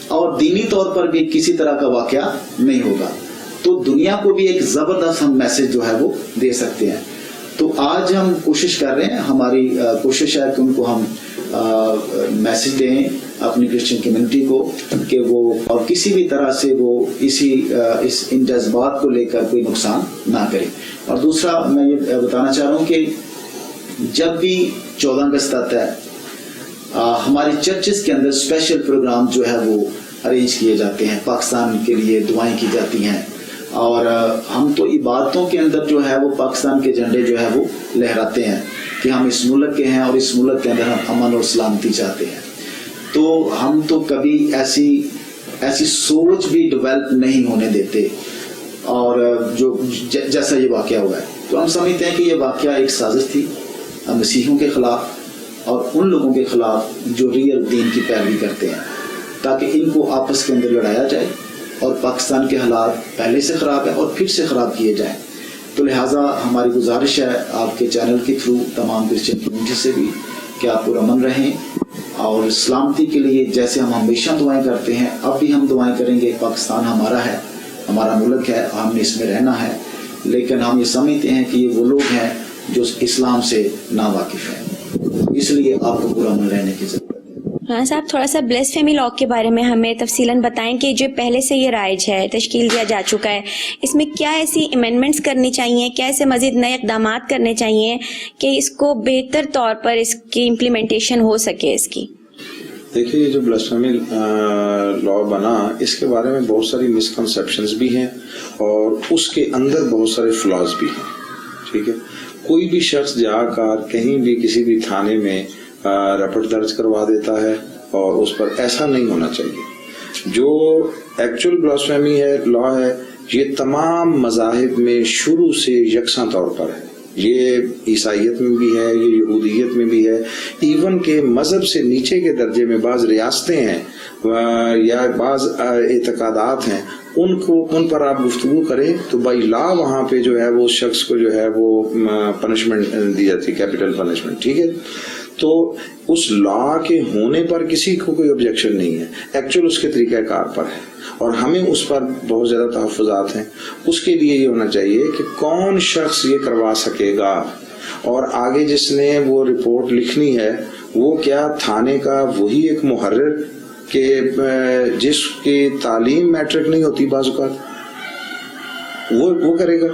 اور دینی طور پر بھی کسی طرح کا واقعہ نہیں ہوگا. تو دنیا کو بھی ایک زبردست ہم میسج جو ہے وہ دے سکتے ہیں. تو آج ہم کوشش کر رہے ہیں, ہماری کوشش ہے کہ ان کو ہم میسج دیں اپنی کرسچن کمیونٹی کو کہ وہ اور کسی بھی طرح سے وہ ان جذبات کو لے کر کوئی نقصان نہ کرے. اور دوسرا میں یہ بتانا چاہ رہا ہوں کہ جب بھی 14 اگست آتا ہے ہمارے چرچز کے اندر اسپیشل پروگرام جو ہے وہ ارینج کیے جاتے ہیں, پاکستان کے لیے دعائیں کی جاتی ہیں, اور ہم تو عبادتوں کے اندر جو ہے وہ پاکستان کے جھنڈے جو ہے وہ لہراتے ہیں کہ ہم اس ملک کے ہیں اور اس ملک کے اندر ہم امن اور سلامتی چاہتے ہیں. تو ہم تو کبھی ایسی سوچ بھی ڈیولپ نہیں ہونے دیتے, اور جو جیسا یہ واقعہ ہوا ہے تو ہم سمجھتے ہیں کہ یہ واقعہ ایک سازش تھی مسیحیوں کے خلاف اور ان لوگوں کے خلاف جو ریئل دین کی پیروی کرتے ہیں, تاکہ ان کو آپس کے اندر لڑایا جائے اور پاکستان کے حالات پہلے سے خراب ہیں اور پھر سے خراب کیے جائیں. تو لہٰذا ہماری گزارش ہے آپ کے چینل کے تھرو تمام کرسچن کمیونٹی سے بھی کہ آپ پرامن رہیں اور سلامتی کے لیے جیسے ہم ہمیشہ دعائیں کرتے ہیں اب بھی ہم دعائیں کریں گے. پاکستان ہمارا ہے, ہمارا ملک ہے, ہم نے اس میں رہنا ہے, لیکن ہم یہ سمجھتے ہیں کہ یہ وہ لوگ ہیں جو اسلام سے ناواقف ہیں, اس لیے آپ کو پرامن رہنے کی ضرورت ہے. ہاں صاحب, تھوڑا سا بلیسفیمی لاء کے بارے میں ہمیں تفصیلاً بتائیں کہ جو پہلے سے یہ رائج ہے, تشکیل دیا جا چکا ہے, اس میں کیا ایسی امینڈمنٹس کرنی چاہیے, کیا ایسے مزید نئے اقدامات کرنے چاہیے کہ اس کو بہتر طور پر اس کی امپلیمنٹیشن ہو سکے اس کی؟ دیکھیے یہ جو بلاسفیمی لا بنا اس کے بارے میں بہت ساری مسکنسیپشنز بھی ہیں اور اس کے اندر بہت سارے فلاز بھی ہیں. ٹھیک ہے, کوئی بھی شخص جا کر کہیں بھی کسی بھی تھانے میں رپورٹ درج کروا دیتا ہے اور اس پر ایسا نہیں ہونا چاہیے. جو ایکچوئل بلاسفیمی ہے لا ہے یہ تمام مذاہب میں شروع سے یکساں طور پر ہے. یہ عیسائیت میں بھی ہے، یہ یہودیت میں بھی ہے، ایون کہ مذہب سے نیچے کے درجے میں بعض ریاستیں ہیں یا بعض اعتقادات ہیں، ان پر آپ گفتگو کریں تو بائی لا وہاں پہ جو ہے وہ شخص کو جو ہے وہ پنشمنٹ دی جاتی ہے، کیپٹل پنشمنٹ، ٹھیک ہے. تو اس لا کے ہونے پر کسی کو کوئی آبجیکشن نہیں ہے، ایکچوئل اس کے طریقہ کار پر ہے، اور ہمیں اس پر بہت زیادہ تحفظات ہیں. اس کے لیے یہ ہونا چاہیے کہ کون شخص یہ کروا سکے گا، اور آگے جس نے وہ رپورٹ لکھنی ہے وہ کیا تھانے کا وہی ایک محرر کہ جس کی تعلیم میٹرک نہیں ہوتی بعض اوقات، وہ کرے گا؟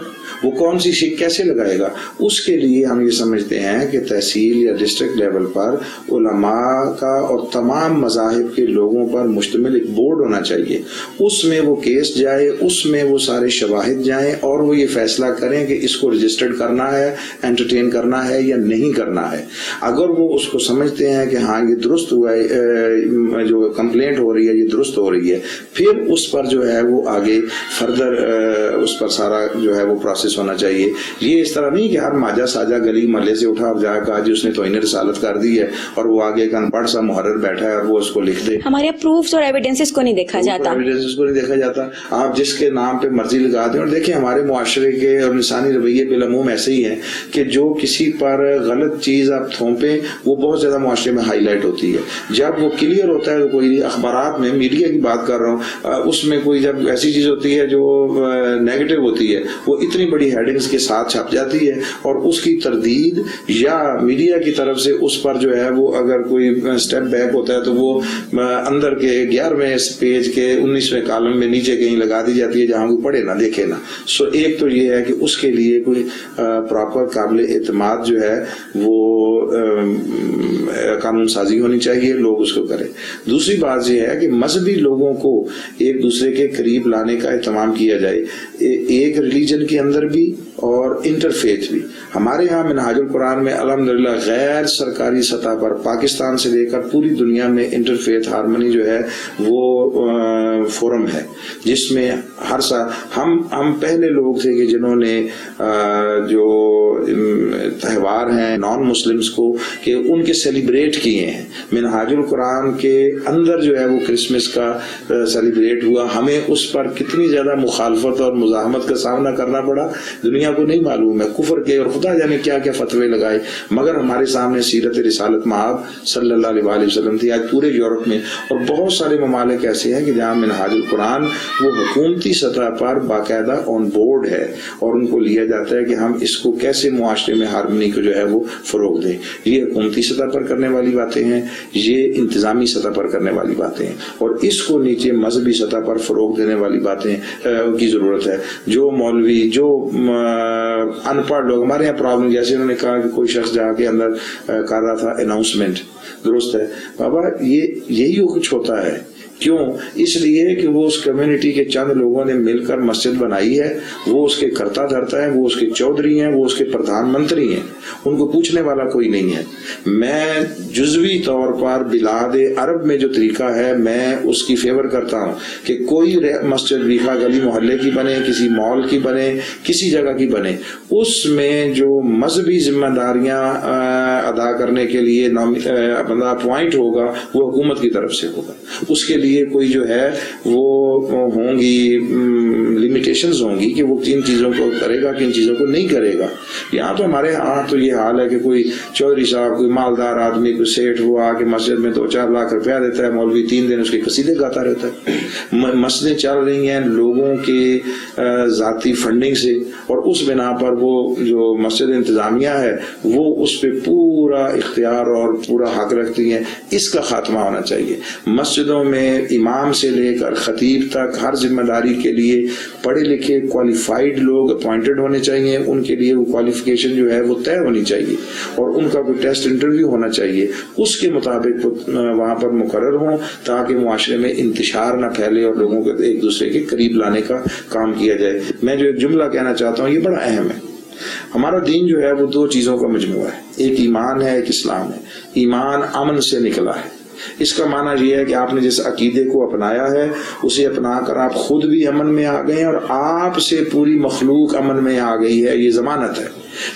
وہ کون سی شک کیسے لگائے گا؟ اس کے لیے ہم یہ سمجھتے ہیں کہ تحصیل یا ڈسٹرکٹ لیول پر علماء کا اور تمام مذاہب کے لوگوں پر مشتمل ایک بورڈ ہونا چاہیے. اس میں وہ کیس جائے، اس میں وہ سارے شواہد جائیں، اور وہ یہ فیصلہ کریں کہ اس کو رجسٹرڈ کرنا ہے، انٹرٹین کرنا ہے یا نہیں کرنا ہے. اگر وہ اس کو سمجھتے ہیں کہ ہاں یہ درست ہوا ہے، جو کمپلینٹ ہو رہی ہے یہ درست ہو رہی ہے، پھر اس پر جو ہے وہ آگے فردر اس پر سارا جو ہے وہ پروسیس ہونا چاہیے. یہ اس طرح نہیں کہ ہر ماجا ساجا گلی محلے سے اٹھا اور جا کہا جی اس نے توہین رسالت کر دی ہے اور وہ آگے ایک ان پڑھ سا محرر بیٹھا ہے اور وہ اس کو لکھ دے. ہمارے پروفز اور ایویڈنسز کو نہیں دیکھا جاتا، ایویڈنسز کو نہیں دیکھا جاتا. آپ جس کے نام پہ مرضی لگا دیں. اور دیکھیں ہمارے معاشرے کے اور انسانی رویے بالعموم ایسے ہی ہیں کہ جو کسی پر غلط چیز آپ تھوپیں وہ بہت زیادہ معاشرے میں ہائی لائٹ ہوتی ہے. جب وہ کلیئر ہوتا ہے، کوئی اخبارات میں، میڈیا کی بات کر رہا ہوں، اس میں کوئی جب ایسی چیز ہوتی ہے جو نیگیٹو ہوتی ہے وہ اتنی بڑی ہیڈنگز کے ساتھ چھپ جاتی ہے، اور اس کی تردید یا میڈیا کی طرف سے اس پر جو ہے وہ اگر کوئی سٹیپ بیک ہوتا ہے تو وہ اندر کے 11ویں پیج کے 19ویں کالم میں نیچے کہیں لگا دی جاتی ہے جہاں کوئی پڑھے نہ دیکھے نہ. سو ایک تو یہ ہے کہ اس کے لیے کوئی پراپر قابل اعتماد جو ہے وہ قانون سازی ہونی چاہیے، لوگ اس کو کریں. دوسری بات یہ ہے کہ مذہبی لوگوں کو ایک دوسرے کے قریب لانے کا اہتمام کیا جائے، ایک ریلیجن کے اندر بھی اور انٹرفیتھ بھی. ہمارے ہاں منہاج القرآن میں الحمدللہ غیر سرکاری سطح پر پاکستان سے لے کر پوری دنیا میں انٹرفیتھ ہارمنی جو ہے وہ فورم ہے، جس میں ہر سال ہم پہلے لوگ تھے کہ جنہوں نے جو تہوار ہیں نان مسلمز کو کہ ان کے سیلیبریٹ کیے ہیں. منہاج القرآن کے اندر جو ہے وہ کرسمس کا سیلیبریٹ ہوا. ہمیں اس پر کتنی زیادہ مخالفت اور مزاحمت کا سامنا کرنا پڑا دنیا کو نہیں معلوم ہے، کفر کے اور خدا جانے کیا کیا فتوے لگائے، مگر ہمارے سامنے سیرت رسالت مآب صلی اللہ علیہ وسلم تھی. آج پورے یورپ میں اور بہت سارے ممالک ایسے ہیں کہ جہاں منہاج القرآن وہ حکومتی سطح پر باقاعدہ آن بورڈ ہے، اور ان کو لیا جاتا ہے کہ ہم اس کو کیسے معاشرے میں ہارمنی کو جو ہے وہ فروغ دیں. یہ حکومتی سطح پر کرنے والی باتیں ہیں، یہ انتظامی سطح پر کرنے والی باتیں ہیں، اور اس کو نیچے مذہبی سطح پر فروغ دینے والی باتیں کی ضرورت ہے. جو مولوی، جو ان پڑھ لوگ، ہمارے یہاں پرابلم جیسے انہوں نے کہا کہ کوئی شخص جا کے اندر کر رہا تھا اناؤنسمنٹ، درست ہے بابا، یہی کچھ ہوتا ہے. کیوں؟ اس لیے کہ وہ اس کمیونٹی کے چند لوگوں نے مل کر مسجد بنائی ہے، وہ اس کے کرتا دھرتا ہے، وہ اس کے چودھری ہیں، وہ اس کے پردھان منتری ہیں، ان کو پوچھنے والا کوئی نہیں ہے. میں جزوی طور پر بلاد عرب میں جو طریقہ ہے میں اس کی فیور کرتا ہوں کہ کوئی مسجد ریخا گلی محلے کی بنے، کسی مال کی بنے، کسی جگہ کی بنے، اس میں جو مذہبی ذمہ داریاں ادا کرنے کے لیے بندہ اپوائنٹ ہوگا وہ حکومت کی طرف سے ہوگا. اس کے لیے کوئی جو ہے وہ ہوں گی لیمیٹیشنز ہوں گی کہ وہ کن چیزوں کو کرے گا، کن چیزوں کو نہیں کرے گا. یہاں تو ہمارے ہاں تو یہ حال ہے کہ کوئی چودھری صاحب، کوئی مالدار آدمی، کوئی سیٹھ، وہ آ کے مسجد میں 2-4 لاکھ روپیہ دیتا ہے، مولوی 3 دن اس کے قصیدے گاتا رہتا ہے. مسجدیں چل رہی ہیں لوگوں کے ذاتی فنڈنگ سے، اور اس بنا پر وہ جو مسجد انتظامیہ ہے وہ اس پہ پورا اختیار اور پورا حق رکھتی ہیں. اس کا خاتمہ ہونا چاہیے. مسجدوں میں امام سے لے کر خطیب تک ہر ذمہ داری کے لیے پڑھے لکھے کوالفائڈ لوگ اپوائنٹڈ ہونے چاہیے. ان کے لیے وہ کوالیفیکیشن جو ہے وہ طے ہونی چاہیے، اور ان کا کوئی ٹیسٹ انٹرویو ہونا چاہیے. اس کے مطابق وہاں پر مقرر ہوں تاکہ معاشرے میں انتشار نہ پھیلے اور لوگوں کو ایک دوسرے کے قریب لانے کا کام کیا جائے. میں جو ایک جملہ کہنا چاہتا ہوں یہ بڑا اہم ہے. ہمارا دین جو ہے وہ 2 چیزوں کا مجموعہ ہے، ایک ایمان ہے، ایک اسلام ہے. ایمان امن سے نکلا ہے. اس کا معنی یہ ہے کہ آپ نے جس عقیدے کو اپنایا ہے اسے اپنا کر آپ خود بھی امن میں آ گئے ہیں اور آپ سے پوری مخلوق امن میں آ گئی ہے. یہ ضمانت ہے.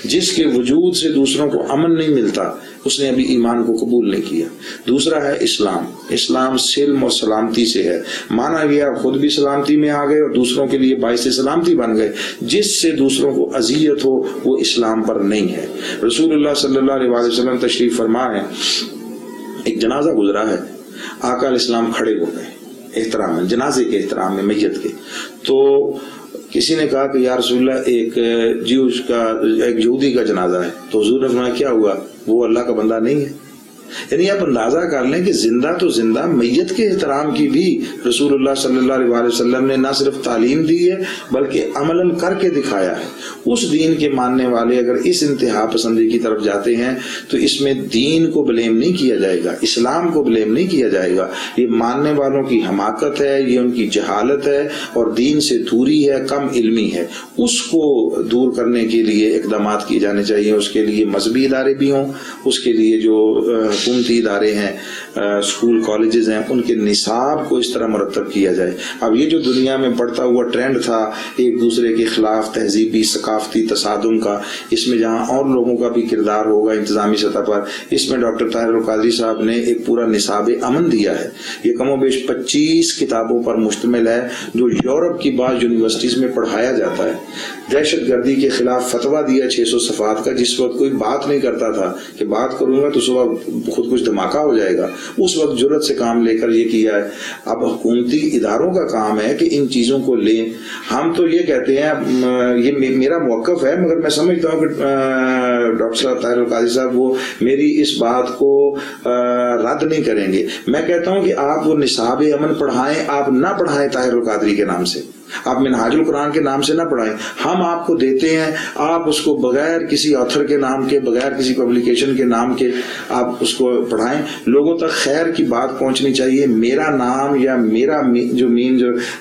جس کے وجود سے دوسروں کو امن نہیں ملتا اس نے ابھی ایمان کو قبول نہیں کیا. دوسرا ہے اسلام. اسلام سلم اور سلامتی سے ہے. مانا گیا خود بھی سلامتی میں آ گئے اور دوسروں کے لیے باعث سلامتی بن گئے. جس سے دوسروں کو اذیت ہو وہ اسلام پر نہیں ہے. رسول اللہ صلی اللہ علیہ وسلم تشریف فرما ہے, ایک جنازہ گزرا ہے, آقا علیہ السلام کھڑے ہو گئے احترام میں, جنازے کے احترام میں, میت کے. تو کسی نے کہا کہ یا رسول اللہ ایک یہودی کا جنازہ ہے. تو حضور نے فرمایا کیا ہوا, وہ اللہ کا بندہ نہیں ہے. یعنی آپ اندازہ کر لیں کہ زندہ تو زندہ, میت کے احترام کی بھی رسول اللہ صلی اللہ علیہ وسلم نے نہ صرف تعلیم دی ہے بلکہ عملاً کر کے دکھایا ہے. اس دین کے ماننے والے اگر اس انتہا پسندی کی طرف جاتے ہیں تو اس میں دین کو بلیم نہیں کیا جائے گا, اسلام کو بلیم نہیں کیا جائے گا. یہ ماننے والوں کی حماقت ہے, یہ ان کی جہالت ہے اور دین سے دوری ہے, کم علمی ہے. اس کو دور کرنے کے لیے اقدامات کیے جانے چاہیے. اس کے لیے مذہبی ادارے بھی ہوں, اس کے لیے جو حکومتی ادارے ہیں, اسکول کالجز ہیں, ان کے نصاب کو اس طرح مرتب کیا جائے. اب یہ جو دنیا میں بڑھتا ہوا ٹرینڈ تھا ایک دوسرے کے خلاف تہذیبی ثقافتی تصادم کا, اس میں جہاں اور لوگوں کا بھی کردار ہوگا انتظامی سطح پر, اس میں ڈاکٹر طاہر القادری صاحب نے ایک پورا نصاب امن دیا ہے. یہ کم و بیش 25 کتابوں پر مشتمل ہے جو یورپ کی بعض یونیورسٹیز میں پڑھایا جاتا ہے. دہشت گردی کے خلاف فتویٰ دیا 600 صفحات کا, جس وقت کوئی بات نہیں کرتا تھا کہ بات کروں گا تو صبح خود کچھ دھماکہ ہو جائے گا, اس وقت جرأت سے کام لے کر یہ کیا ہے. اب حکومتی اداروں کا کام ہے کہ ان چیزوں کو لیں. ہم تو یہ کہتے ہیں, یہ میرا موقف ہے, مگر میں سمجھتا ہوں کہ ڈاکٹر صاحب طاہر القادری صاحب وہ میری اس بات کو رد نہیں کریں گے. میں کہتا ہوں کہ آپ وہ نصاب امن پڑھائیں, آپ نہ پڑھائیں طاہر القادری کے نام سے, آپ منہاج القرآن کے نام سے نہ پڑھائیں. ہم آپ کو دیتے ہیں, آپ اس کو بغیر کسی آتھر کے نام کے, بغیر کسی پبلیکیشن کے نام کے آپ اس کو پڑھائیں. لوگوں تک خیر کی بات پہنچنی چاہیے. میرا نام یا میرا جو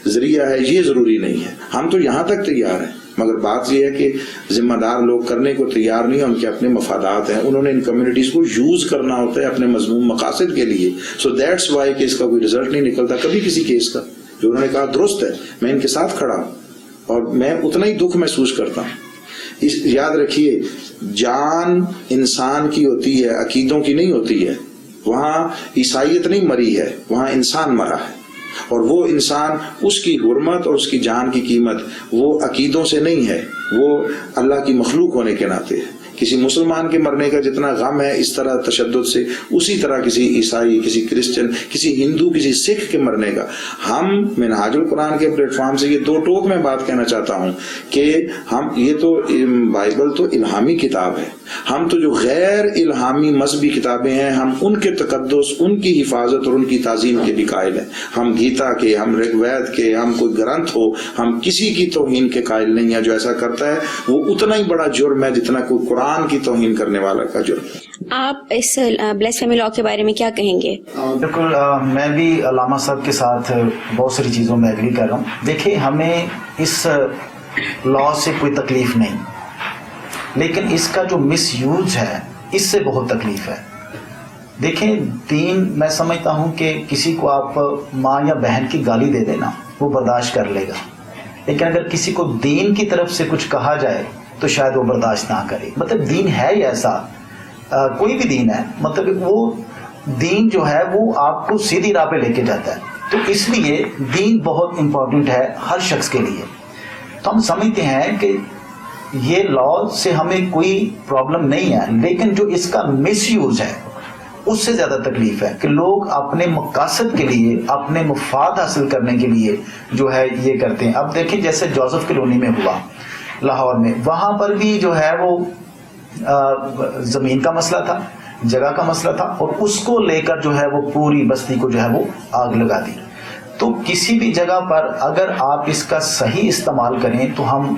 ذریعہ ہے یہ ضروری نہیں ہے. ہم تو یہاں تک تیار ہیں, مگر بات یہ ہے کہ ذمہ دار لوگ کرنے کو تیار نہیں, ان کے اپنے مفادات ہیں, انہوں نے ان کمیونٹیز کو یوز کرنا ہوتا ہے اپنے مضمون مقاصد کے لیے. سو دیٹس وائی کہ اس کا کوئی رزلٹ نہیں نکلتا کبھی کسی کیس کا. جو انہوں نے کہا درست ہے, میں ان کے ساتھ کھڑا ہوں اور میں اتنا ہی دکھ محسوس کرتا ہوں. یاد رکھیے, جان انسان کی ہوتی ہے, عقیدوں کی نہیں ہوتی ہے. وہاں عیسائیت نہیں مری ہے, وہاں انسان مرا ہے. اور وہ انسان, اس کی حرمت اور اس کی جان کی قیمت وہ عقیدوں سے نہیں ہے, وہ اللہ کی مخلوق ہونے کے ناطے ہے. کسی مسلمان کے مرنے کا جتنا غم ہے اس طرح تشدد سے, اسی طرح کسی عیسائی, کسی کرسچن, کسی ہندو, کسی سکھ کے مرنے کا. ہم منہاج القرآن کے پلیٹ فارم سے یہ دو ٹوک میں بات کہنا چاہتا ہوں کہ ہم, یہ تو بائبل تو الہامی کتاب ہے, ہم تو جو غیر الہامی مذہبی کتابیں ہیں ہم ان کے تقدس, ان کی حفاظت اور ان کی تعظیم کے بھی قائل ہیں. ہم گیتا کے, ہم رگ وید کے, ہم کوئی گرنتھ ہو, ہم کسی کی توہین کے قائل نہیں ہیں. جو ایسا کرتا ہے وہ اتنا ہی بڑا جرم ہے جتنا کوئی قرآن کی توہین کرنے والا کا جرم. آپ اس بلیسفیمی لاء کے بارے میں کیا کہیں گے؟ بالکل, میں بھی علامہ صاحب کے ساتھ بہت ساری چیزوں میں ایگری کر رہا ہوں. دیکھیں, ہمیں اس لاء سے کوئی تکلیف نہیں, لیکن اس کا جو مس یوز ہے اس سے بہت تکلیف ہے. دیکھیں, دین میں سمجھتا ہوں کہ کسی کو آپ ماں یا بہن کی گالی دے دینا وہ برداشت کر لے گا, لیکن اگر کسی کو دین کی طرف سے کچھ کہا جائے تو شاید وہ برداشت نہ کرے. مطلب دین ہے ہی ایسا, کوئی بھی دین ہے, مطلب وہ دین جو ہے وہ آپ کو سیدھی راہ پہ لے کے جاتا ہے. تو اس لیے دین بہت امپورٹنٹ ہے ہر شخص کے لیے. تو ہم سمجھتے ہیں کہ یہ لاء سے ہمیں کوئی پرابلم نہیں ہے, لیکن جو اس کا مس یوز ہے اس سے زیادہ تکلیف ہے کہ لوگ اپنے مقاصد کے لیے, اپنے مفاد حاصل کرنے کے لیے جو ہے یہ کرتے ہیں. اب دیکھیں, جیسے جوزف کالونی میں ہوا لاہور میں, وہاں پر بھی جو ہے وہ زمین کا مسئلہ تھا, جگہ کا مسئلہ تھا, اور اس کو لے کر جو ہے وہ پوری بستی کو جو ہے وہ آگ لگا دی. تو کسی بھی جگہ پر اگر آپ اس کا صحیح استعمال کریں تو ہم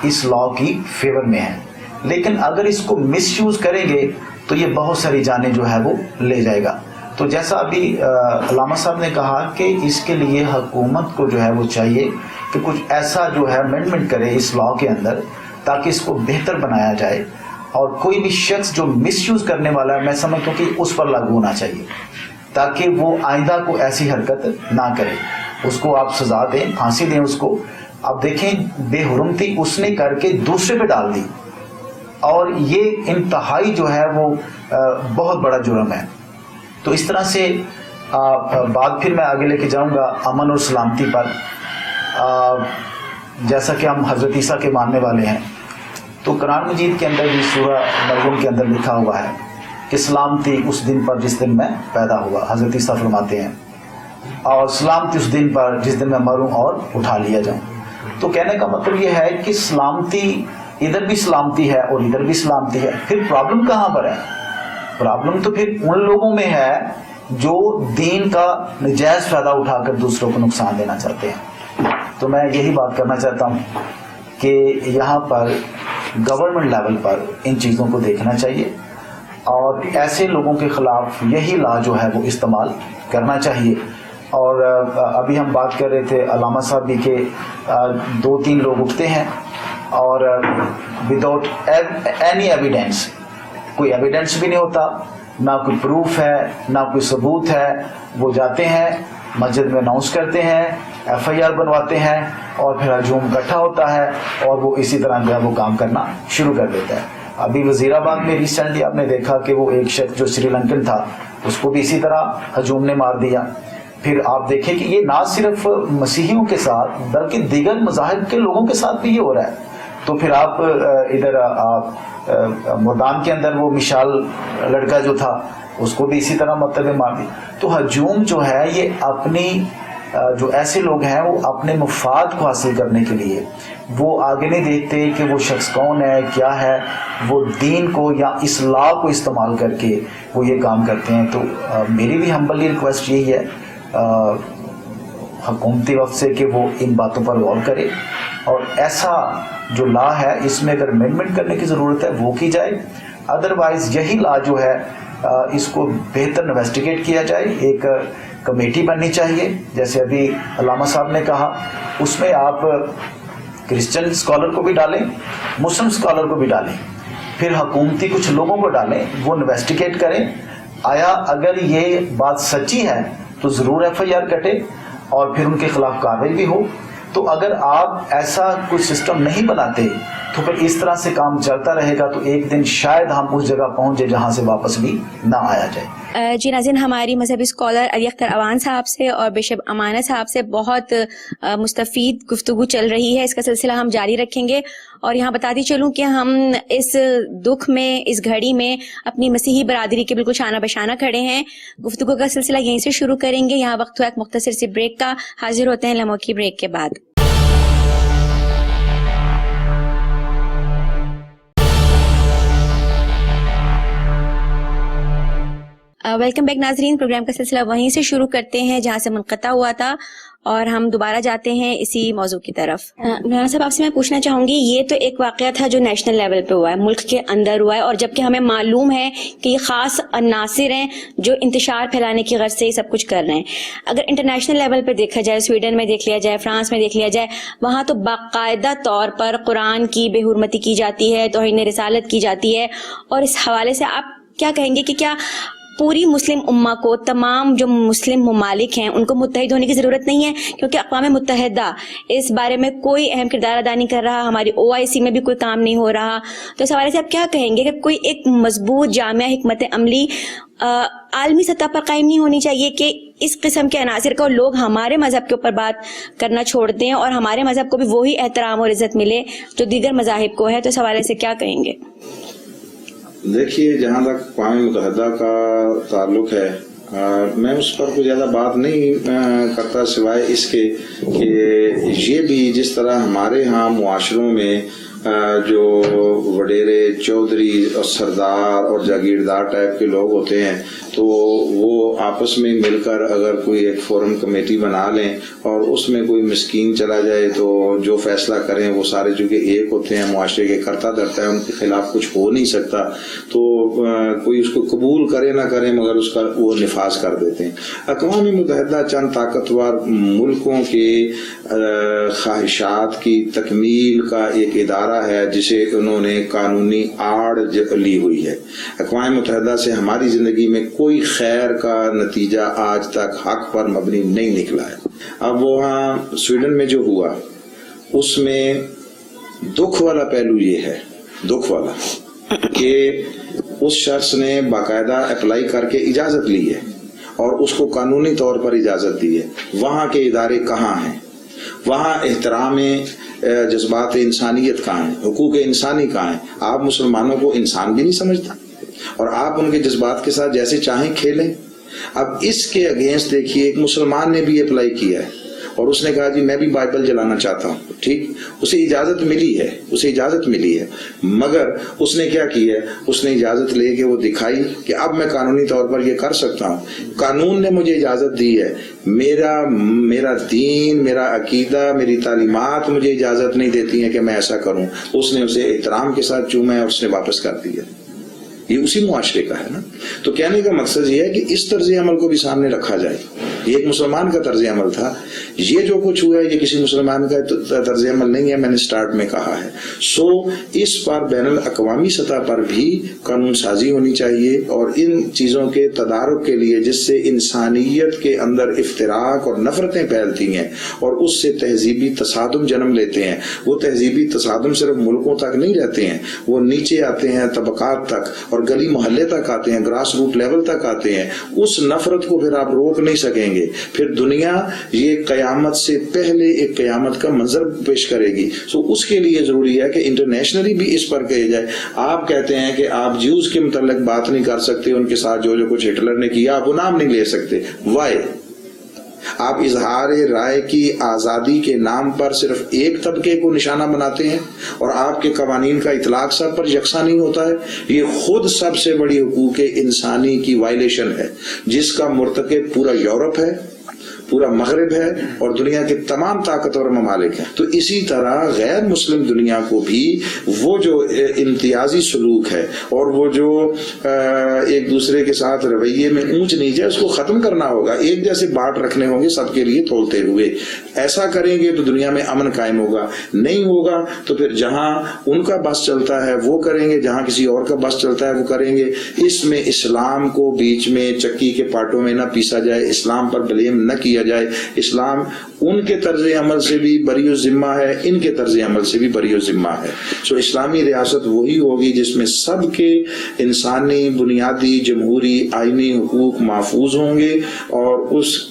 اس لاء کی فیور میں ہیں, لیکن اگر اس کو مس یوز کریں گے تو یہ بہت ساری جانیں جو ہے وہ لے جائے گا. تو جیسا ابھی علامہ صاحب نے کہا کہ اس کے لیے حکومت کو جو ہے وہ چاہیے کہ کچھ ایسا جو ہے امینڈمنٹ کرے اس لاء کے اندر تاکہ اس کو بہتر بنایا جائے, اور کوئی بھی شخص جو مس یوز کرنے والا ہے میں سمجھتا ہوں کہ اس پر لاگو ہونا چاہیے تاکہ وہ آئندہ کو ایسی حرکت نہ کرے. اس کو آپ سزا دیں, پھانسی دیں اس کو. اب دیکھیں, بے حرمتی اس نے کر کے دوسرے پہ ڈال دی, اور یہ انتہائی جو ہے وہ بہت بڑا جرم ہے. تو اس طرح سے بات پھر میں آگے لے کے جاؤں گا امن اور سلامتی پر. جیسا کہ ہم حضرت عیسیٰ کے ماننے والے ہیں تو قرآن مجید کے اندر بھی سورہ مریم کے اندر لکھا ہوا ہے کہ سلامتی اس دن پر جس دن میں پیدا ہوا. حضرت عیسیٰ فرماتے ہیں اور سلامتی اس دن پر جس دن میں مروں اور اٹھا لیا جاؤں. تو کہنے کا مطلب یہ ہے کہ سلامتی ادھر بھی سلامتی ہے اور ادھر بھی سلامتی ہے. پھر پرابلم کہاں پر ہے؟ پرابلم تو پھر ان لوگوں میں ہے جو دین کا نجائز فائدہ اٹھا کر دوسروں کو نقصان دینا چاہتے ہیں. تو میں یہی بات کرنا چاہتا ہوں کہ یہاں پر گورنمنٹ لیول پر ان چیزوں کو دیکھنا چاہیے اور ایسے لوگوں کے خلاف یہی لا جو ہے وہ استعمال کرنا چاہیے. اور ابھی ہم بات کر رہے تھے علامہ صاحب بھی کہ 2-3 لوگ اٹھتے ہیں اور وداؤٹ اینی ایویڈینس، کوئی ایویڈینس بھی نہیں ہوتا، نہ کوئی پروف ہے نہ کوئی ثبوت ہے، وہ جاتے ہیں مسجد میں اناؤنس کرتے ہیں، FIR بنواتے ہیں اور پھر ہجوم اکٹھا ہوتا ہے اور وہ اسی طرح جو ہے وہ کام کرنا شروع کر دیتا ہے. ابھی وزیر آباد میں ریسنٹلی آپ نے دیکھا کہ وہ ایک شخص جو سری لنکن تھا اس کو بھی اسی طرح ہجوم نے مار دیا. پھر آپ دیکھیں کہ یہ نہ صرف مسیحیوں کے ساتھ بلکہ دیگر مذاہب کے لوگوں کے ساتھ بھی یہ ہو رہا ہے. تو پھر آپ ادھر مردان کے اندر وہ مشال لڑکا جو تھا اس کو بھی اسی طرح مطلب مار دی. تو ہجوم جو ہے یہ اپنی جو ایسے لوگ ہیں وہ اپنے مفاد کو حاصل کرنے کے لیے وہ آگے نہیں دیکھتے کہ وہ شخص کون ہے کیا ہے، وہ دین کو یا اصلاح کو استعمال کر کے وہ یہ کام کرتے ہیں. تو میری بھی ہمبلی ریکویسٹ یہی ہے حکومتی وقت سے کہ وہ ان باتوں پر غور کرے اور ایسا جو لا ہے اس میں اگر امینڈمنٹ کرنے کی ضرورت ہے وہ کی جائے. ادروائز یہی لا جو ہے اس کو بہتر انویسٹیگیٹ کیا جائے. ایک کمیٹی بننی چاہیے جیسے ابھی علامہ صاحب نے کہا، اس میں آپ کرسچن اسکالر کو بھی ڈالیں، مسلم اسکالر کو بھی ڈالیں، پھر حکومتی کچھ لوگوں کو ڈالیں، وہ انویسٹیگیٹ کریں آیا اگر یہ بات سچی ہے تو ضرور FIR کٹے اور پھر ان کے خلاف کارروائی بھی ہو. تو اگر آپ ایسا کوئی سسٹم نہیں بناتے تو پھر اس طرح سے کام چلتا رہے گا تو ایک دن شاید ہم اس جگہ پہنچے جہاں سے واپس بھی نہ آیا جائے. جی ناظرین، ہماری مذہبی اسکالر علی اختر اوان صاحب سے اور بشپ امانت صاحب سے بہت مستفید گفتگو چل رہی ہے. اس کا سلسلہ ہم جاری رکھیں گے اور یہاں بتاتی چلوں کہ ہم اس دکھ میں، اس گھڑی میں اپنی مسیحی برادری کے بالکل شانہ بشانہ کھڑے ہیں. گفتگو کا سلسلہ یہیں سے شروع کریں گے. یہاں وقت ہوا ایک مختصر سی بریک کا. حاضر ہوتے ہیں لمحوں کی بریک کے بعد. ویلکم بیک ناظرین. پروگرام کا سلسلہ وہیں سے شروع کرتے ہیں جہاں سے منقطع ہوا تھا اور ہم دوبارہ جاتے ہیں اسی موضوع کی طرف. مولانا صاحب آپ سے میں پوچھنا چاہوں گی، یہ تو ایک واقعہ تھا جو نیشنل لیول پہ ہوا ہے، ملک کے اندر ہوا ہے، اور جبکہ ہمیں معلوم ہے کہ یہ خاص عناصر ہیں جو انتشار پھیلانے کی غرض سے یہ سب کچھ کر رہے ہیں. اگر انٹرنیشنل لیول پہ دیکھا جائے، سویڈن میں دیکھ لیا جائے، فرانس میں دیکھ لیا جائے، وہاں تو باقاعدہ طور پر قرآن کی بے حرمتی کی جاتی ہے، توہین رسالت کی جاتی ہے. اور اس حوالے سے آپ کیا کہیں گے کہ کیا پوری مسلم امہ کو، تمام جو مسلم ممالک ہیں ان کو متحد ہونے کی ضرورت نہیں ہے؟ کیونکہ اقوام متحدہ اس بارے میں کوئی اہم کردار ادا نہیں کر رہا، ہماری OIC میں بھی کوئی کام نہیں ہو رہا. تو اس حوالے سے آپ کیا کہیں گے کہ کوئی ایک مضبوط جامع حکمت عملی عالمی سطح پر قائم نہیں ہونی چاہیے کہ اس قسم کے عناصر کو لوگ ہمارے مذہب کے اوپر بات کرنا چھوڑ دیں اور ہمارے مذہب کو بھی وہی احترام اور عزت ملے جو دیگر مذاہب کو ہے؟ تو اس حوالے سے کیا کہیں گے؟ دیکھیے، جہاں تک اقوام متحدہ کا تعلق ہے، میں اس پر کوئی زیادہ بات نہیں کرتا سوائے اس کے کہ یہ بھی جس طرح ہمارے ہاں معاشروں میں جو وڈیرے، چودھری اور سردار اور جاگیردار ٹائپ کے لوگ ہوتے ہیں تو وہ آپس میں مل کر اگر کوئی ایک فورم کمیٹی بنا لیں اور اس میں کوئی مسکین چلا جائے تو جو فیصلہ کریں وہ سارے چونکہ ایک ہوتے ہیں، معاشرے کے کرتا دھرتا ہے، ان کے خلاف کچھ ہو نہیں سکتا، تو کوئی اس کو قبول کرے نہ کرے مگر اس کا وہ نفاذ کر دیتے ہیں. اقوام متحدہ چند طاقتور ملکوں کے خواہشات کی تکمیل کا ایک ادارہ ہے جسے انہوں نے قانونی آڑ لی ہوئی ہے. اقوام متحدہ سے ہماری زندگی میں کوئی خیر کا نتیجہ آج تک حق پر مبنی نہیں نکلا ہے. اب وہاں سویڈن میں جو ہوا اس میں دکھ والا پہلو یہ ہے، دکھ والا کہ اس شخص نے باقاعدہ اپلائی کر کے اجازت لی ہے اور اس کو قانونی طور پر اجازت دی ہے، وہاں کے ادارے کہاں ہیں، وہاں احترام جذبات انسانیت کہاں ہیں، حقوق انسانی کہاں ہیں؟ آپ مسلمانوں کو انسان بھی نہیں سمجھتا اور آپ ان کے جذبات کے ساتھ جیسے چاہیں کھیلیں۔ اب اس کے اگینسٹ دیکھیے، ایک مسلمان نے بھی اپلائی کیا ہے اور اس نے کہا جی میں بھی بائبل جلانا چاہتا ہوں، ٹھیک، اسے اجازت ملی ہے، مگر اس نے کیا کیا ہے، اس نے اجازت لے کے وہ دکھائی کہ اب میں قانونی طور پر یہ کر سکتا ہوں، قانون نے مجھے اجازت دی ہے، میرا دین، میرا عقیدہ، میری تعلیمات مجھے اجازت نہیں دیتی ہیں کہ میں ایسا کروں۔ اس نے اسے احترام کے ساتھ چوما ہے اور اس نے واپس کر دیا۔ یہ اسی معاشرے کا ہے نا۔ تو کہنے کا مقصد یہ ہے کہ اس طرز عمل کو بھی سامنے رکھا جائے۔ یہ ایک مسلمان کا طرز عمل تھا، یہ جو کچھ ہوا ہے یہ کسی مسلمان کا طرز عمل نہیں ہے، میں نے سٹارٹ میں کہا ہے۔ سو اس پر بین الاقوامی سطح پر بھی قانون سازی ہونی چاہیے اور ان چیزوں کے تدارک کے لیے جس سے انسانیت کے اندر افتراق اور نفرتیں پھیلتی ہیں اور اس سے تہذیبی تصادم جنم لیتے ہیں، وہ تہذیبی تصادم صرف ملکوں تک نہیں رہتے ہیں، وہ نیچے آتے ہیں طبقات تک اور گلی محلے تک آتے ہیں، گراس روٹ لیول تک آتے ہیں۔ اس نفرت کو پھر آپ روک نہیں سکیں گے، پھر دنیا یہ قیامت سے پہلے ایک قیامت کا منظر پیش کرے گی۔ سو اس کے لیے ضروری ہے کہ انٹرنیشنلی بھی اس پر کہے جائے۔ آپ کہتے ہیں کہ آپ جیوز کے متعلق بات نہیں کر سکتے، ان کے ساتھ جو کچھ ہٹلر نے کیا آپ وہ نام نہیں لے سکتے، وائی؟ آپ اظہار رائے کی آزادی کے نام پر صرف ایک طبقے کو نشانہ بناتے ہیں اور آپ کے قوانین کا اطلاق سب پر یکساں نہیں ہوتا ہے۔ یہ خود سب سے بڑی حقوق انسانی کی وائلیشن ہے جس کا مرتکب پورا یورپ ہے، پورا مغرب ہے اور دنیا کے تمام طاقتور ممالک ہیں۔ تو اسی طرح غیر مسلم دنیا کو بھی وہ جو امتیازی سلوک ہے اور وہ جو ایک دوسرے کے ساتھ رویے میں اونچ نیچ ہے اس کو ختم کرنا ہوگا، ایک جیسے بانٹ رکھنے ہوں گے سب کے لیے تولتے ہوئے۔ ایسا کریں گے تو دنیا میں امن قائم ہوگا، نہیں ہوگا تو پھر جہاں ان کا بس چلتا ہے وہ کریں گے، جہاں کسی اور کا بس چلتا ہے وہ کریں گے۔ اس میں اسلام کو بیچ میں چکی کے پاٹوں میں نہ پیسا جائے، اسلام پر بلیم نہ کیا جائے۔ اسلام ان کے طرز عمل سے بھی بری الذمہ ہے، ان کے طرز عمل سے بھی بری الذمہ ہے۔ سو اسلامی ریاست وہی ہوگی جس میں سب کے انسانی بنیادی جمہوری آئینی حقوق محفوظ ہوں گے اور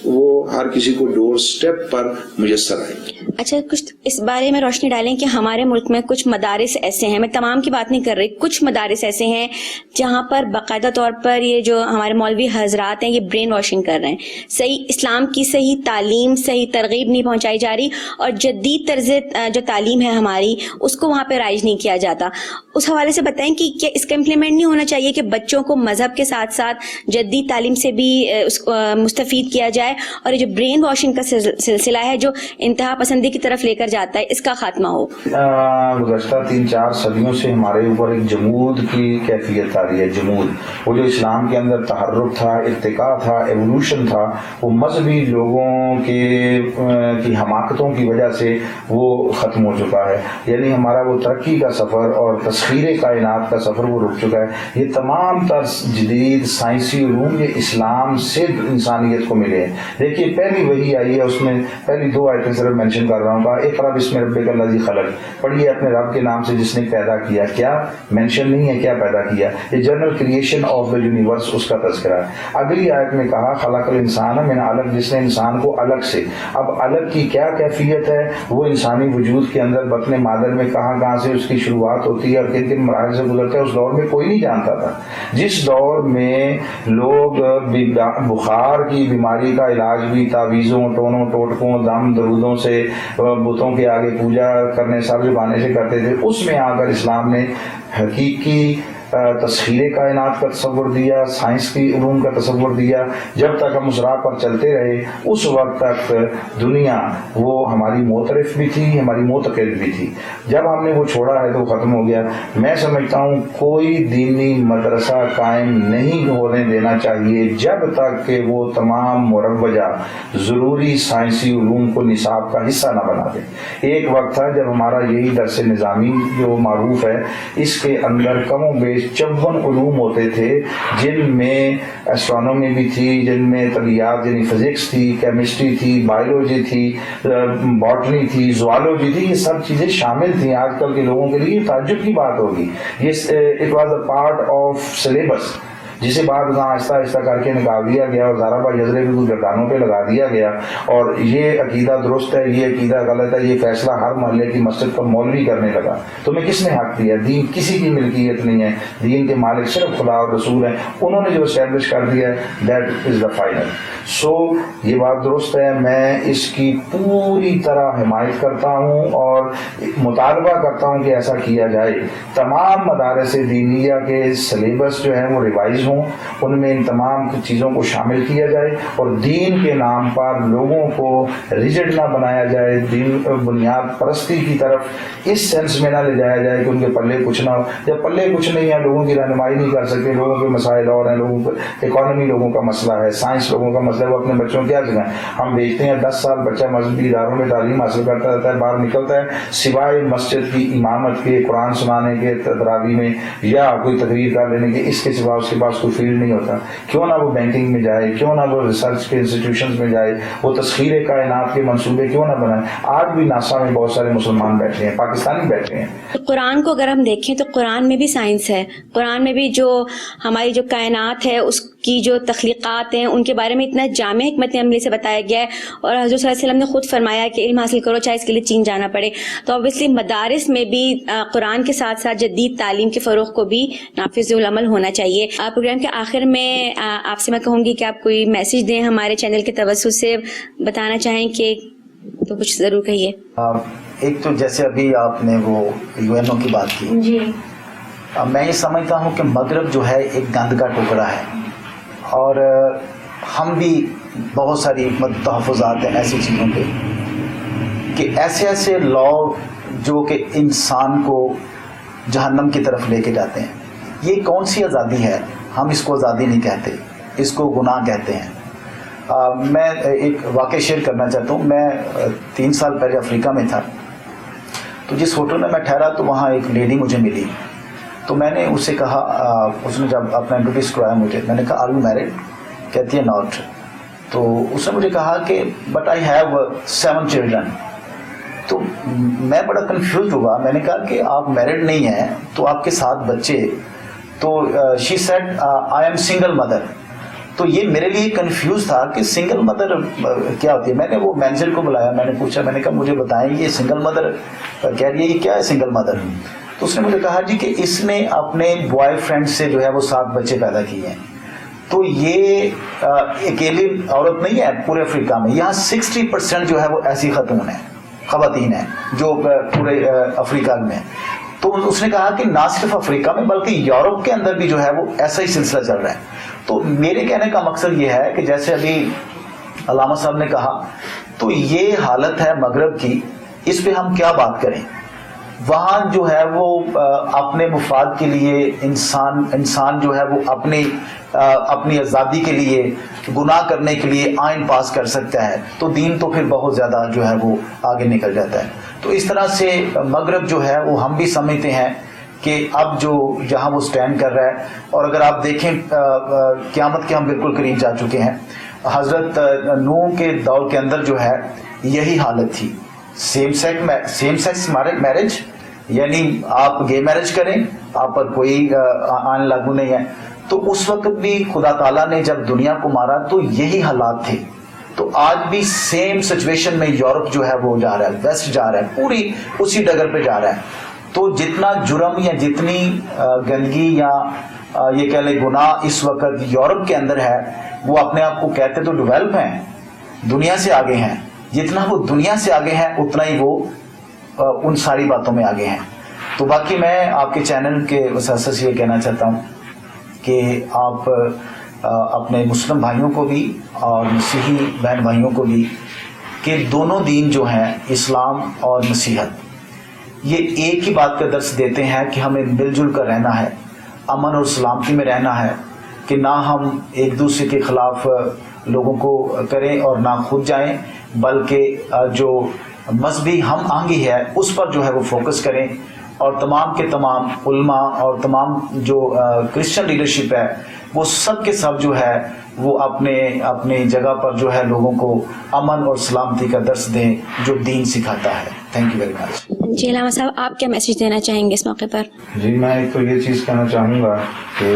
وہ ہر کسی کو ڈور سٹیپ پر میسر آئے گی۔ اچھا، کچھ اس بارے میں روشنی ڈالیں کہ ہمارے ملک میں کچھ مدارس ایسے ہیں، میں تمام کی بات نہیں کر رہی، کچھ مدارس ایسے ہیں جہاں پر باقاعدہ طور پر یہ جو ہمارے مولوی حضرات ہیں یہ برین واشنگ کر رہے ہیں، صحیح اسلام کی صحیح تعلیم، صحیح ترغیب نہیں پہنچائی جا رہی اور جدید طرز جو تعلیم ہے ہماری اس کو وہاں پہ رائج نہیں کیا جاتا۔ اس حوالے سے بتائیں کہ کیا اس کا امپلیمنٹ نہیں ہونا چاہیے کہ بچوں کو مذہب کے ساتھ ساتھ جدید تعلیم سے بھی مستفید کیا جائے اور یہ جو برین واشنگ کا سلسلہ ہے جو انتہا پسندی کی طرف لے کر جاتا ہے اس کا خاتمہ ہو؟ گزشتہ 3-4 صدیوں سے ہمارے اوپر ایک جمود کی کیفیت آ رہی ہے۔ جمود، وہ جو اسلام کے اندر تحرک تھا، ارتقاء تھا، ایوولوشن تھا، وہ مذہبی لوگوں کی حماقتوں کی وجہ سے وہ ختم ہو چکا ہے۔ یعنی ہمارا وہ ترقی کا سفر اور تسخیر کائنات کا سفر وہ رک چکا ہے۔ یہ تمام تر جدید سائنسی علوم یہ اسلام سے انسانیت کو ملے ہیں۔ دیکھیے پہلی وحی آئی ہے، اس میں پہلی 2 آیتیں صرف مینشن کر رہا ہوں، اقرأ بسم ربک الذی خلق، پڑھیے اپنے رب کے نام سے جس نے پیدا کیا۔ کیا مینشن نہیں ہے کیا پیدا کیا، یہ general creation of the universe اس کا تذکرہ ہے۔ اگلی آیت میں کہا خلق الانسان من علق، جس نے انسان کو علق سے۔ اب علق کی کیا کیفیت ہے، وہ انسانی وجود کے اندر بطن مادر میں کہاں سے اس کی شروعات ہوتی ہے اور کن کن مراحل سے گزرتا ہے، اس دور میں کوئی نہیں جانتا تھا۔ جس دور میں لوگ بخار کی بیماری کا علاج بھی تعویذوں، ٹونوں ٹوٹکوں، دم درودوں سے، بتوں کے آگے پوجا کرنے، سر جھکانے سے کرتے تھے، اس میں آ کر اسلام نے حقیقی تسخیر کائنات کا تصور دیا، سائنس کی علوم کا تصور دیا۔ جب تک ہم اس راہ پر چلتے رہے اس وقت تک دنیا وہ ہماری معترف بھی تھی، ہماری معتقد بھی تھی۔ جب ہم نے وہ چھوڑا ہے تو وہ ختم ہو گیا۔ میں سمجھتا ہوں کوئی دینی مدرسہ قائم نہیں ہونے دینا چاہیے جب تک کہ وہ تمام مروجہ ضروری سائنسی علوم کو نصاب کا حصہ نہ بنا دے۔ ایک وقت تھا جب ہمارا یہی درس نظامی جو معروف ہے اس کے اندر کم و بیش کے 54 علوم ہوتے تھے جن میں ایسٹرونومی بھی تھی، جن میں طبیعیات یعنی فزکس تھی، کیمسٹری تھی، بایولوجی تھی، باٹنی تھی، زوالوجی تھی، یہ سب چیزیں شامل تھیں. آج کل کے لوگوں کے لیے تعجب کی بات ہوگی. یہ it was a part of syllabus جسے بعد آہستہ آہستہ کر کے نکال دیا گیا اور زارا بھائی حضرے بھی گردانوں پہ لگا دیا گیا. اور یہ عقیدہ درست ہے، یہ عقیدہ غلط ہے، یہ فیصلہ ہر محلے کی مسجد کا مولوی کرنے لگا. تمہیں کس نے حق دیا؟ دین کسی کی ملکیت نہیں ہے، دین کے مالک صرف خدا اور رسول ہیں. انہوں نے جو اسٹیبلش کر دیا ہے دیٹ از دا فائنل. سو یہ بات درست ہے، میں اس کی پوری طرح حمایت کرتا ہوں اور مطالبہ کرتا ہوں کہ ایسا کیا جائے. تمام مدارس دینیہ کے سلیبس جو ہیں وہ ریوائز ہوں، ان میں ان تمام چیزوں کو شامل کیا جائے اور دین کے نام پر لوگوں کو ریجڈ نہ بنایا جائے، دین بنیاد پرستی کی طرف اس سینس میں نہ لے جایا جائے کہ ان کے پلے کچھ نہ ہو. جب پلے کچھ نہیں ہے، لوگوں کی رہنمائی نہیں کر سکتے، لوگوں کے مسائل اور ہیں، لوگوں کو اکانومی لوگوں کا مسئلہ ہے، سائنس لوگوں کا مسئلہ ہے، وہ اپنے بچوں کیا سکھائیں. ہم دیکھتے ہیں 10 سال بچہ مذہبی اداروں میں تعلیم حاصل کرتا رہتا ہے، باہر نکلتا ہے سوائے مسجد کی امامت کے، قرآن سنانے کے تراویح میں یا کوئی تقریر کر لینے کے، اس کے سوا اس کے پاس کوئی فیلڈ نہیں ہوتا. کیوں نہ وہ بینکنگ میں جائے، کیوں نہ وہ ریسرچ کے انسٹیٹیوشنز میں جائے، وہ تسخیر کائنات کے منصوبے کیوں نہ بنائے. آج بھی ناسا میں بہت سارے مسلمان بیٹھے ہیں، پاکستانی بیٹھے ہیں. قرآن کو اگر ہم دیکھیں تو قرآن میں بھی سائنس ہے، قرآن میں بھی جو ہماری جو کائنات ہے اس کی جو تخلیقات ہیں ان کے بارے میں اتنا جامع حکمت عملی سے بتایا گیا ہے. اور حضرت صلی اللہ علیہ وسلم نے خود فرمایا کہ علم حاصل کرو چاہے اس کے لیے چین جانا پڑے. تو اوبیسلی مدارس میں بھی قرآن کے ساتھ ساتھ جدید تعلیم کے فروغ کو بھی نافذ العمل ہونا چاہیے. پروگرام کے آخر میں آپ سے میں کہوں گی کہ آپ کوئی میسج دیں ہمارے چینل کے توسط سے، بتانا چاہیں کہ تو کچھ ضرور کہیے. ایک تو جیسے ابھی آپ نے وہ UN کی بات کی جی، میں یہ سمجھتا ہوں کہ مغرب جو ہے ایک گند کا ٹکڑا ہے اور ہم بھی بہت ساری تحفظات ہیں ایسی چیزوں پہ کہ ایسے لا جو کہ انسان کو جہنم کی طرف لے کے جاتے ہیں. یہ کون سی آزادی ہے؟ ہم اس کو آزادی نہیں کہتے، اس کو گناہ کہتے ہیں. میں ایک واقعہ شیئر کرنا چاہتا ہوں. میں 3 سال پہلے افریقہ میں تھا، تو جس ہوٹل میں ٹھہرا تو وہاں ایک لیڈی مجھے ملی. تو میں نے اس سے کہا، اس نے جب اپنا انٹروڈیوس کروایا مجھے، میں نے کہا آر یو میرڈ؟ کہتی ہے ناٹ. تو اس نے مجھے کہا کہ بٹ آئی ہیو 7 چلڈرن. تو میں بڑا کنفیوز ہوا. میں نے کہا کہ آپ میرڈ نہیں ہیں تو آپ کے 7 بچے. تو she said I am single mother. تو یہ میرے لیے کنفیوز تھا کہ سنگل مدر کیا ہوتی ہے. میں نے وہ مینیجر کو بلایا، میں نے پوچھا، میں نے کہا مجھے بتائیں یہ سنگل مدر کہہ رہی ہے، یہ کیا ہے سنگل مدر؟ تو اس نے مجھے کہا جی کہ اس نے اپنے بوائے فرینڈ سے جو ہے وہ 7 بچے پیدا کیے ہیں. تو یہ اکیلی عورت نہیں ہے پورے افریقہ میں، یہاں 60% جو ہے وہ ایسی خواتین ہیں جو پورے افریقہ میں. تو اس نے کہا کہ نہ صرف افریقہ میں بلکہ یورپ کے اندر بھی جو ہے وہ ایسا ہی سلسلہ چل رہا ہے. تو میرے کہنے کا مقصد یہ ہے کہ جیسے ابھی علامہ صاحب نے کہا، تو یہ حالت ہے مغرب کی، اس پہ ہم کیا بات کریں. وہاں جو ہے وہ اپنے مفاد کے لیے انسان جو ہے وہ اپنی آزادی کے لیے، گناہ کرنے کے لیے آئین پاس کر سکتا ہے، تو دین تو پھر بہت زیادہ جو ہے وہ آگے نکل جاتا ہے. تو اس طرح سے مغرب جو ہے وہ ہم بھی سمجھتے ہیں کہ اب جو جہاں وہ سٹینڈ کر رہا ہے. اور اگر آپ دیکھیں قیامت کے ہم بالکل قریب جا چکے ہیں. حضرت نوح کے دور کے اندر جو ہے یہی حالت تھی. سیم سیکس میرج، یعنی آپ گے میرج کریں، آپ پر کوئی آئین لاگو نہیں ہے. تو اس وقت بھی خدا تعالیٰ نے جب دنیا کو مارا تو یہی حالات تھے. تو آج بھی سیم سچویشن میں یورپ جو ہے وہ جا رہا ہے، ویسٹ جا رہا ہے، پوری اسی ڈگر پہ جا رہا ہے. تو جتنا جرم یا جتنی گندگی یا یہ کہہ لیں گناہ اس وقت یورپ کے اندر ہے، وہ اپنے آپ کو کہتے تو ڈیولپ ہیں، دنیا سے آگے ہیں. جتنا وہ دنیا سے آگے ہیں اتنا ہی وہ ان ساری باتوں میں آگے ہیں. تو باقی میں آپ کے چینل کے وسیلے سے یہ کہنا چاہتا ہوں کہ آپ اپنے مسلم بھائیوں کو بھی اور مسیحی بہن بھائیوں کو بھی کہ دونوں دین جو ہیں اسلام اور مسیحیت یہ ایک ہی بات کا درس دیتے ہیں کہ ہمیں مل جل کر رہنا ہے، امن اور سلامتی میں رہنا ہے، کہ نہ ہم ایک دوسرے کے خلاف لوگوں کو کریں اور نہ خود جائیں، بلکہ جو مذہبی ہم آہنگی ہے اس پر جو ہے وہ فوکس کریں. اور تمام کے تمام علماء اور تمام جو کرسچن لیڈرشپ ہے وہ سب کے سب جو ہے وہ اپنے جگہ پر جو ہے لوگوں کو امن اور سلامتی کا درس دیں جو دین سکھاتا ہے. Thank you very much. جی علامہ صاحب آپ کیا میسج دینا چاہیں گے اس موقع پر؟ جی میں ایک تو یہ چیز کہنا چاہوں گا کہ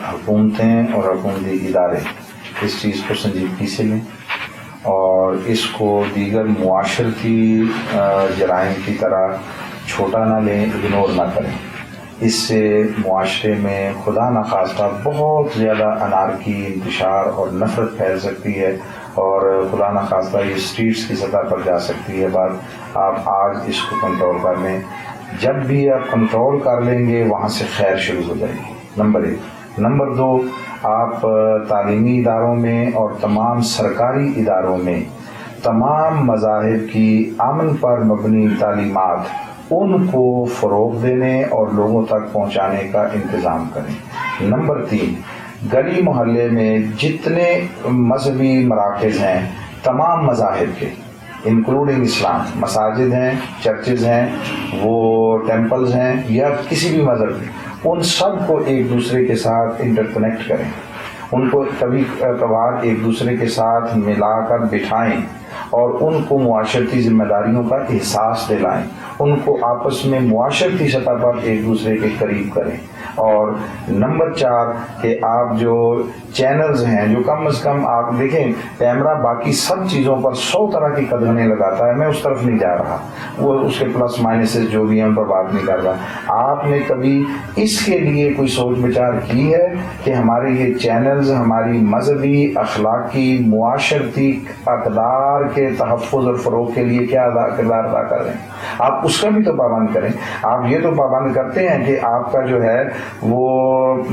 حکومتیں اور حکومتی ادارے اس چیز کو سنجیدگی سے لیں اور اس کو دیگر معاشرتی جرائم کی طرح چھوٹا نہ لیں، اگنور نہ کریں. اس سے معاشرے میں خدا نخواستہ بہت زیادہ انارکی، انتشار اور نفرت پھیل سکتی ہے اور خدا نخواستہ یہ اسٹریٹس کی سطح پر جا سکتی ہے. بات آپ آج اس کو کنٹرول کر لیں. جب بھی آپ کنٹرول کر لیں گے وہاں سے خیر شروع ہو جائے گی. نمبر 1. نمبر 2، آپ تعلیمی اداروں میں اور تمام سرکاری اداروں میں تمام مذاہب کی امن پر مبنی تعلیمات ان کو فروغ دینے اور لوگوں تک پہنچانے کا انتظام کریں. نمبر 3، گلی محلے میں جتنے مذہبی مراکز ہیں تمام مذاہب کے انکلوڈنگ اسلام، مساجد ہیں، چرچز ہیں، وہ ٹیمپلز ہیں یا کسی بھی مذہب کے، ان سب کو ایک دوسرے کے ساتھ انٹر کنیکٹ کریں. ان کو کبھی کبھار ایک دوسرے کے ساتھ ملا کر بٹھائیں اور ان کو معاشرتی ذمہ داریوں کا احساس دلائیں. ان کو آپس میں معاشرتی سطح پر ایک دوسرے کے قریب کریں. اور نمبر 4 کہ آپ جو چینلز ہیں جو کم از کم آپ دیکھیں، کیمرہ باقی سب چیزوں پر 100 طرح کی قدغنیں لگاتا ہے. میں اس طرف نہیں جا رہا، وہ اس کے پلس مائنسز جو بھی ہیں ان پر بات نہیں کر رہا. آپ نے کبھی اس کے لیے کوئی سوچ بچار کی ہے کہ ہمارے یہ چینلز ہماری مذہبی، اخلاقی، معاشرتی اقدار کے تحفظ اور فروغ کے لیے کیا کردار ادا کر رہے ہیں؟ آپ اس کا بھی تو پابند کریں. آپ یہ تو پابند کرتے ہیں کہ آپ کا جو ہے وہ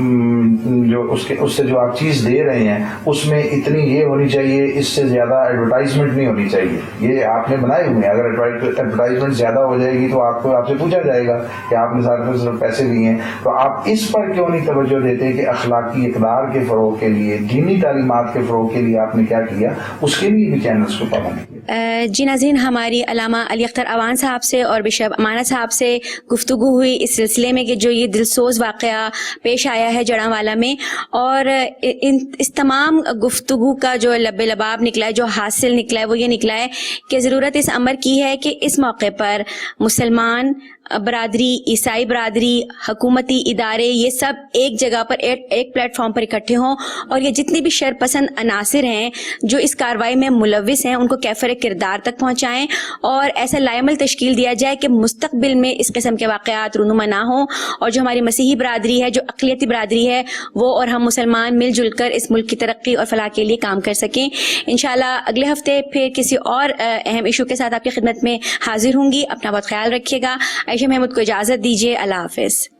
جو اس سے جو آپ چیز دے رہے ہیں اس میں اتنی یہ ہونی چاہیے، اس سے زیادہ ایڈورٹائزمنٹ نہیں ہونی چاہیے. یہ آپ نے بنائے ہوئے ہیں. اگر ایڈورٹائزمنٹ زیادہ ہو جائے گی تو آپ سے پوچھا جائے گا کہ آپ نے صرف پیسے لیے ہیں. تو آپ اس پر کیوں نہیں توجہ دیتے کہ اخلاقی اقدار کے فروغ کے لیے، دینی تعلیمات کے فروغ کے لیے آپ نے کیا کیا؟ اس کے لیے بھی چینلز کو پابند کیا. جی ناظرین، ہماری علامہ علی اختر اوان صاحب سے اور بشپ امانت صاحب سے گفتگو ہوئی اس سلسلے میں کہ جو یہ دلسوز واقعہ پیش آیا ہے جڑاں میں، اور اس تمام گفتگو کا جو لب لباب نکلا ہے، جو حاصل نکلا ہے، وہ یہ نکلا ہے کہ ضرورت اس امر کی ہے کہ اس موقع پر مسلمان برادری، عیسائی برادری، حکومتی ادارے، یہ سب ایک جگہ پر ایک پلیٹ فارم پر اکٹھے ہوں اور یہ جتنی بھی شر پسند عناصر ہیں جو اس کارروائی میں ملوث ہیں ان کو کیفر کردار تک پہنچائیں اور ایسا لائمل تشکیل دیا جائے کہ مستقبل میں اس قسم کے واقعات رونما نہ ہوں، اور جو ہماری مسیحی برادری ہے، جو اقلیتی برادری ہے، وہ اور ہم مسلمان مل جل کر اس ملک کی ترقی اور فلاح کے لیے کام کر سکیں. انشاءاللہ اگلے ہفتے پھر کسی اور اہم ایشو کے ساتھ آپ کی خدمت میں حاضر ہوں گی. اپنا بہت خیال رکھیے گا. عائشہ محمود کو اجازت دیجیے. اللہ حافظ.